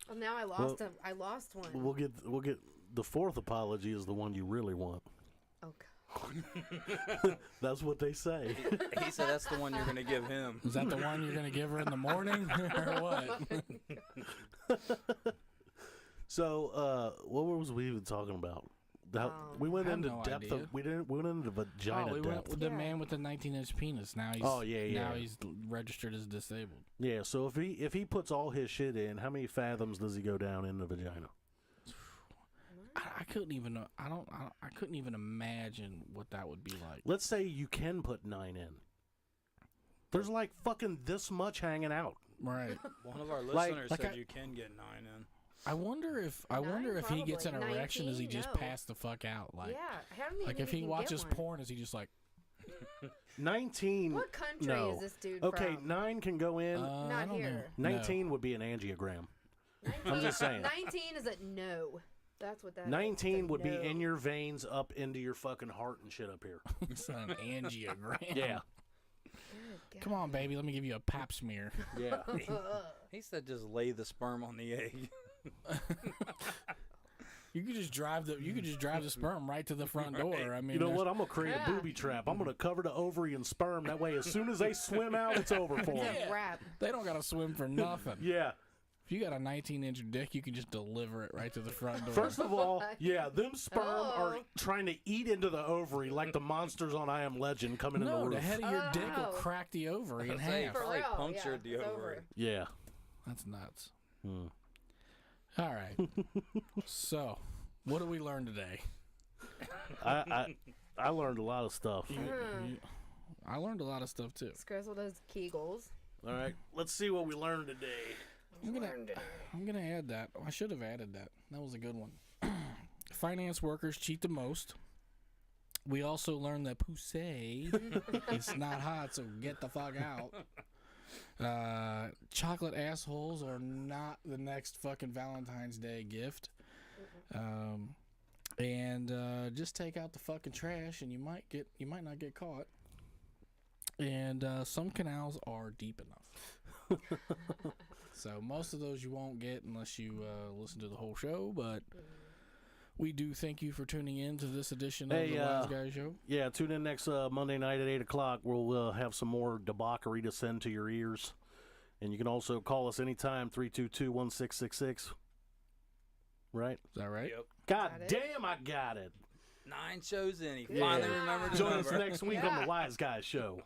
[SPEAKER 6] Well, now I lost him. I lost one.
[SPEAKER 8] we'll get the 4th apology is the one you really want.
[SPEAKER 6] Oh God.
[SPEAKER 8] That's what they say.
[SPEAKER 7] He said that's the one you're gonna give him.
[SPEAKER 5] Is that the one you're gonna give her in the morning, or what?
[SPEAKER 8] So, what was we even talking about? We went
[SPEAKER 5] I have
[SPEAKER 8] into
[SPEAKER 5] no
[SPEAKER 8] depth
[SPEAKER 5] idea.
[SPEAKER 8] of we went into vagina
[SPEAKER 5] We went
[SPEAKER 8] depth.
[SPEAKER 5] with the man with the 19-inch penis. Now he's
[SPEAKER 8] Oh, yeah.
[SPEAKER 5] Now he's registered as disabled.
[SPEAKER 8] Yeah, so if he puts all his shit in, how many fathoms does he go down in the vagina?
[SPEAKER 5] I couldn't even know. I couldn't even imagine what that would be like.
[SPEAKER 8] Let's say you can put 9 in. There's like fucking this much hanging out.
[SPEAKER 5] Right.
[SPEAKER 7] One of our
[SPEAKER 8] Like-
[SPEAKER 7] listeners said you can get 9 in.
[SPEAKER 5] I wonder if he gets an
[SPEAKER 6] Probably.
[SPEAKER 5] erection, does he
[SPEAKER 6] 19?
[SPEAKER 5] just
[SPEAKER 6] No.
[SPEAKER 5] pass the fuck out? Like,
[SPEAKER 6] Yeah. How many?
[SPEAKER 5] like if he watches porn, is he just like?
[SPEAKER 8] 19.
[SPEAKER 6] What country
[SPEAKER 8] no.
[SPEAKER 6] is this dude
[SPEAKER 8] Okay,
[SPEAKER 6] from?
[SPEAKER 8] 9 can go in.
[SPEAKER 5] I
[SPEAKER 6] Not
[SPEAKER 5] don't
[SPEAKER 6] here.
[SPEAKER 5] know.
[SPEAKER 8] 19 would be an angiogram.
[SPEAKER 6] 19,
[SPEAKER 8] I'm just saying.
[SPEAKER 6] 19 is a no. That's what that is.
[SPEAKER 8] 19
[SPEAKER 6] It's a
[SPEAKER 8] would be
[SPEAKER 6] no.
[SPEAKER 8] in your veins up into your fucking heart and shit up here.
[SPEAKER 5] It's an angiogram.
[SPEAKER 8] Yeah.
[SPEAKER 5] Come on, baby. Let me give you a pap smear.
[SPEAKER 8] Yeah.
[SPEAKER 7] He said just lay the sperm on the egg.
[SPEAKER 5] You could just drive the sperm right to the front door. I mean,
[SPEAKER 8] You know
[SPEAKER 5] there's-
[SPEAKER 8] what? I'm going to create a booby trap. I'm going to cover the ovary and sperm. That way, as soon as they swim out, it's over for them.
[SPEAKER 6] It's a wrap.
[SPEAKER 5] They don't gotta swim for nothing.
[SPEAKER 8] Yeah.
[SPEAKER 5] If you got a 19-inch dick, you can just deliver it right to the front door.
[SPEAKER 8] First of all, yeah, them sperm are
[SPEAKER 6] Oh.
[SPEAKER 8] trying to eat into the ovary like the monsters on I Am Legend coming in the
[SPEAKER 5] no,
[SPEAKER 8] roof.
[SPEAKER 5] the head of your dick will
[SPEAKER 6] Oh.
[SPEAKER 5] crack the ovary in
[SPEAKER 7] Say,
[SPEAKER 5] half.
[SPEAKER 6] For
[SPEAKER 7] probably
[SPEAKER 6] real,
[SPEAKER 7] punctured
[SPEAKER 6] yeah,
[SPEAKER 7] the
[SPEAKER 6] it's
[SPEAKER 7] ovary.
[SPEAKER 6] over.
[SPEAKER 8] Yeah.
[SPEAKER 5] That's nuts.
[SPEAKER 8] Hmm.
[SPEAKER 5] All right. So, what did we learn today?
[SPEAKER 8] I learned a lot of stuff.
[SPEAKER 5] I learned a lot of stuff too.
[SPEAKER 6] Skrizzle does Kegels.
[SPEAKER 8] All right, let's see what we learned today.
[SPEAKER 5] I'm gonna add that. I should have added that. That was a good one. Finance workers cheat the most. We also learned that pussy it's not hot, so get the fuck out. Chocolate assholes are not the next fucking Valentine's Day gift. And just take out the fucking trash, and you might not get caught. And some canals are deep enough. So most of those you won't get unless you listen to the whole show, but we do thank you for tuning in to this edition of the Wise Guy Show.
[SPEAKER 8] Yeah, tune in next Monday night at 8 o'clock. We'll have some more debauchery to send to your ears. And you can also call us anytime, 322-1666. Right?
[SPEAKER 5] Is that right?
[SPEAKER 7] Yep.
[SPEAKER 8] God
[SPEAKER 6] Got it?
[SPEAKER 8] damn, I got it.
[SPEAKER 7] 9 shows in. He
[SPEAKER 8] Yeah.
[SPEAKER 7] finally remembered the
[SPEAKER 8] Join us
[SPEAKER 7] number.
[SPEAKER 8] next week on the Wise Guy Show.